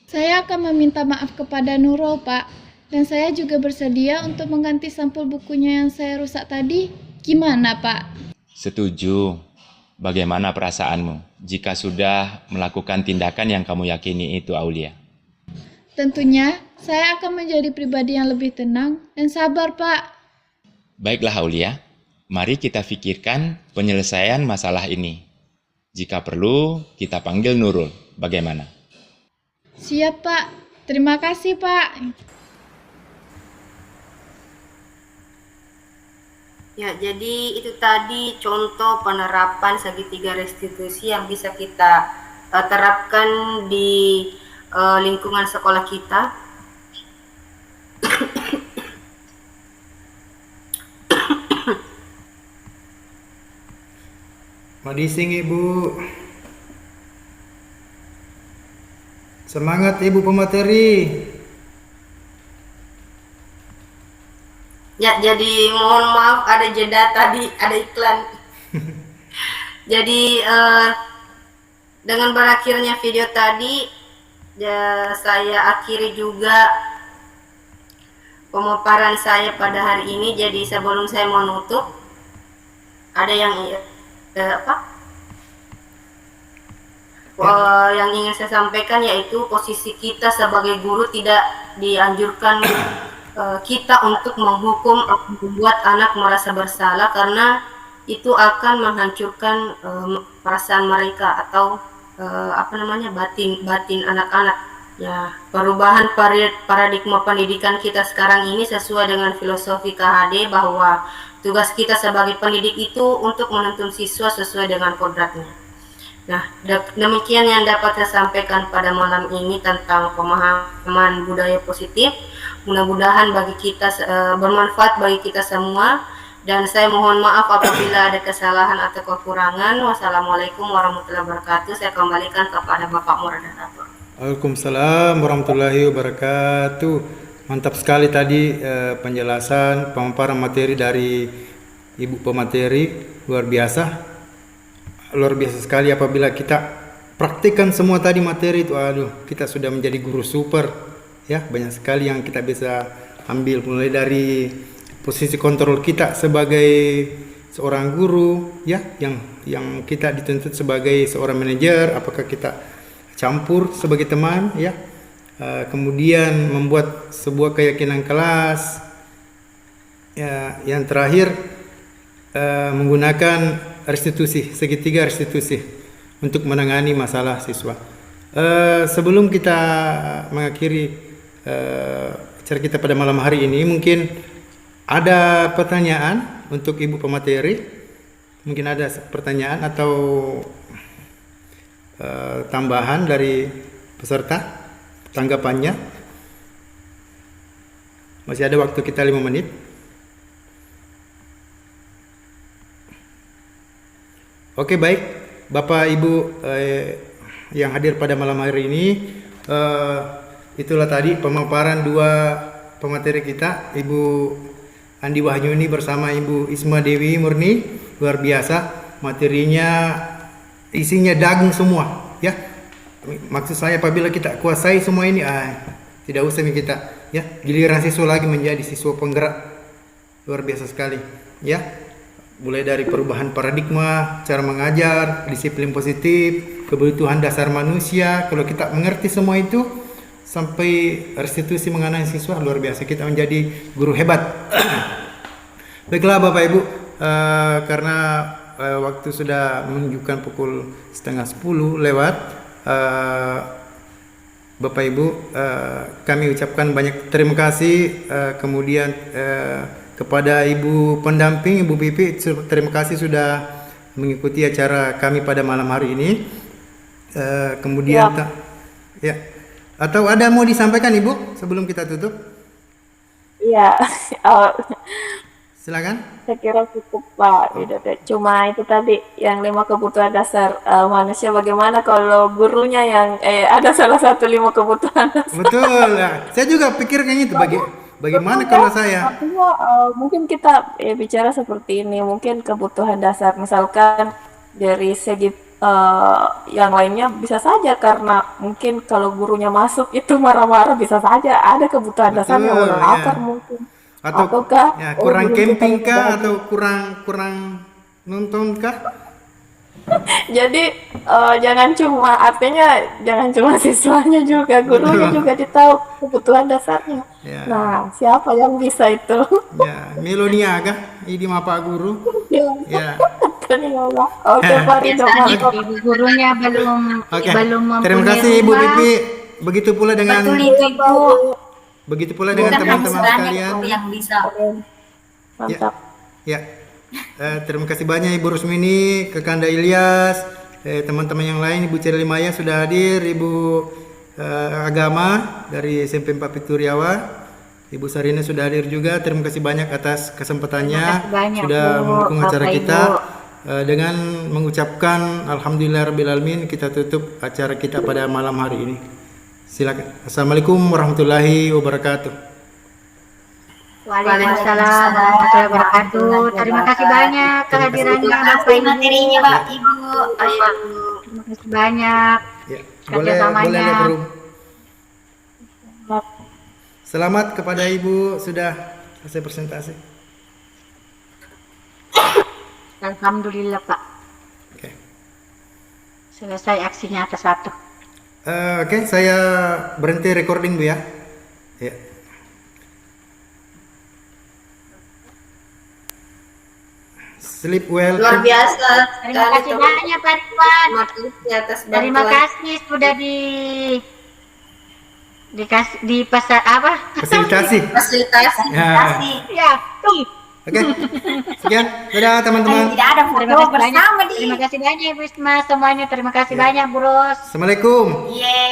Saya akan meminta maaf kepada Nurul, Pak. Dan saya juga bersedia untuk mengganti sampul bukunya yang saya rusak tadi. Gimana, Pak? Setuju. Bagaimana perasaanmu jika sudah melakukan tindakan yang kamu yakini itu, Aulia? Tentunya, saya akan menjadi pribadi yang lebih tenang dan sabar, Pak. Baiklah, Aulia. Mari kita pikirkan penyelesaian masalah ini. Jika perlu, kita panggil Nurul. Bagaimana? Siap, Pak. Terima kasih, Pak. Ya, jadi itu tadi contoh penerapan segitiga restitusi yang bisa kita terapkan di lingkungan sekolah kita. Madising Ibu. Semangat Ibu pemateri. Ya, jadi mohon maaf ada jeda tadi, ada iklan. Jadi dengan berakhirnya video tadi, ya, saya akhiri juga pemaparan saya pada hari ini. Jadi sebelum saya menutup, ada yang yang ingin saya sampaikan, yaitu posisi kita sebagai guru tidak dianjurkan kita untuk menghukum atau membuat anak merasa bersalah, karena itu akan menghancurkan perasaan mereka atau batin anak-anak. Ya, perubahan paradigma pendidikan kita sekarang ini sesuai dengan filosofi KHD bahwa tugas kita sebagai pendidik itu untuk menuntun siswa sesuai dengan kodratnya. Nah, demikian yang dapat saya sampaikan pada malam ini tentang pemahaman budaya positif. Mudah-mudahan bagi kita bermanfaat bagi kita semua, dan saya mohon maaf apabila ada kesalahan atau kekurangan. Wassalamualaikum warahmatullahi wabarakatuh. Saya kembalikan kepada Bapak Moderator. Waalaikumsalam warahmatullahi wabarakatuh. Mantap sekali tadi penjelasan pemaparan materi dari Ibu pemateri, luar biasa. Luar biasa sekali apabila kita praktikkan semua tadi materi itu, kita sudah menjadi guru super. Ya, banyak sekali yang kita bisa ambil, mulai dari posisi kontrol kita sebagai seorang guru, ya, yang kita dituntut sebagai seorang manajer, apakah kita campur sebagai teman, ya, kemudian membuat sebuah keyakinan kelas, ya, yang terakhir menggunakan restitusi, segitiga restitusi untuk menangani masalah siswa. Sebelum kita mengakhiri acara kita pada malam hari ini, mungkin ada pertanyaan untuk Ibu pemateri. Mungkin ada pertanyaan atau tambahan dari peserta, tanggapannya. Masih ada waktu kita 5 menit. Oke, baik Bapak Ibu yang hadir pada malam hari ini, itulah tadi pemaparan dua pemateri kita, Ibu Andi Wahyuni bersama Ibu Isma Dewi Murni. Luar biasa materinya, isinya daging semua, ya. Maksud saya apabila kita kuasai semua ini, tidak usah kita, ya, giliran siswa lagi menjadi siswa penggerak. Luar biasa sekali, ya. Mulai dari perubahan paradigma, cara mengajar, disiplin positif, kebutuhan dasar manusia. Kalau kita mengerti semua itu sampai restitusi mengenai siswa, luar biasa, kita menjadi guru hebat. Baiklah Bapak Ibu, karena waktu sudah menunjukkan pukul 9:30 lewat, Bapak Ibu, kami ucapkan banyak terima kasih, kemudian kepada Ibu pendamping, Ibu Pipi, terima kasih sudah mengikuti acara kami pada malam hari ini. Kemudian ya, atau ada mau disampaikan Ibu sebelum kita tutup? Iya, Silakan. saya kira cukup Pak. Cuma itu tadi yang 5 kebutuhan dasar manusia. Bagaimana kalau gurunya yang ada salah satu 5 kebutuhan dasar? Betul. Nah, saya juga pikirkan itu bagaimana kalau saya. Artinya mungkin kita bicara seperti ini, mungkin kebutuhan dasar, misalkan dari segi yang lainnya bisa saja, karena mungkin kalau gurunya masuk itu marah-marah, bisa saja ada kebutuhan dasar yang Betul, udah lapar mungkin. Ataukah Ataukah kurang guru kita camping yang kah, berbagi? atau kurang nonton kah? Jadi jangan cuma siswanya juga, gurunya juga ditahu kebutuhan dasarnya. Ya. Nah, siapa yang bisa itu? Ya, Melonia kah? Ini Pak Guru. Ya. Terima. Oke, Pak Ridho, Biasanya mantap. ibu gurunya belum Oke. belum Terima mempunyai kasih Ibu rumah. Pipi. Begitu pula dengan Betul itu Ibu. begitu pula dengan Bukan teman-teman banyak sekalian. tuh yang bisa. Mantap. Ya. Terima kasih banyak Ibu Rusmini, Kakanda Ilyas, teman-teman yang lain, Ibu Cerili Maya sudah hadir, Ibu Agama dari SMP 4 Pituriawa, Ibu Sarina sudah hadir juga. Terima kasih banyak atas kesempatannya, Terima kasih banyak, sudah Bu, mendukung acara Bapak, kita. Ibu. Dengan mengucapkan Alhamdulillahirabbil alamin, kita tutup acara kita pada malam hari ini. Silakan. Assalamualaikum warahmatullahi wabarakatuh. Waalaikumsalam warahmatullahi wabarakatuh. Terima kasih banyak kehadirannya Terima Bapak kasih Ibu. materinya Pak Ibu. Terima kasih banyak. Ya, boleh Kerjasamanya. lihat room. Selamat kepada Ibu sudah selesai presentasi. Alhamdulillah Pak. Oke. Selesai aksinya atas satu. Oke, saya berhenti recording Bu ya. Ya. Sleep well. Luar biasa. Terima kasih banyak Pak Ridwan. Makasih atas Terima bantuan. kasih sudah dikasih di pasar apa? Fasilitasi. Fasilitasi. Ya. Ya, tuh. Oke. Sekian. Dadah teman-teman. Tidak ada Terima foto kasih banyak. bersama di. Terima kasih banyak Ibu Isma semuanya. Terima kasih banyak Bu Ros. Assalamualaikum. Iya.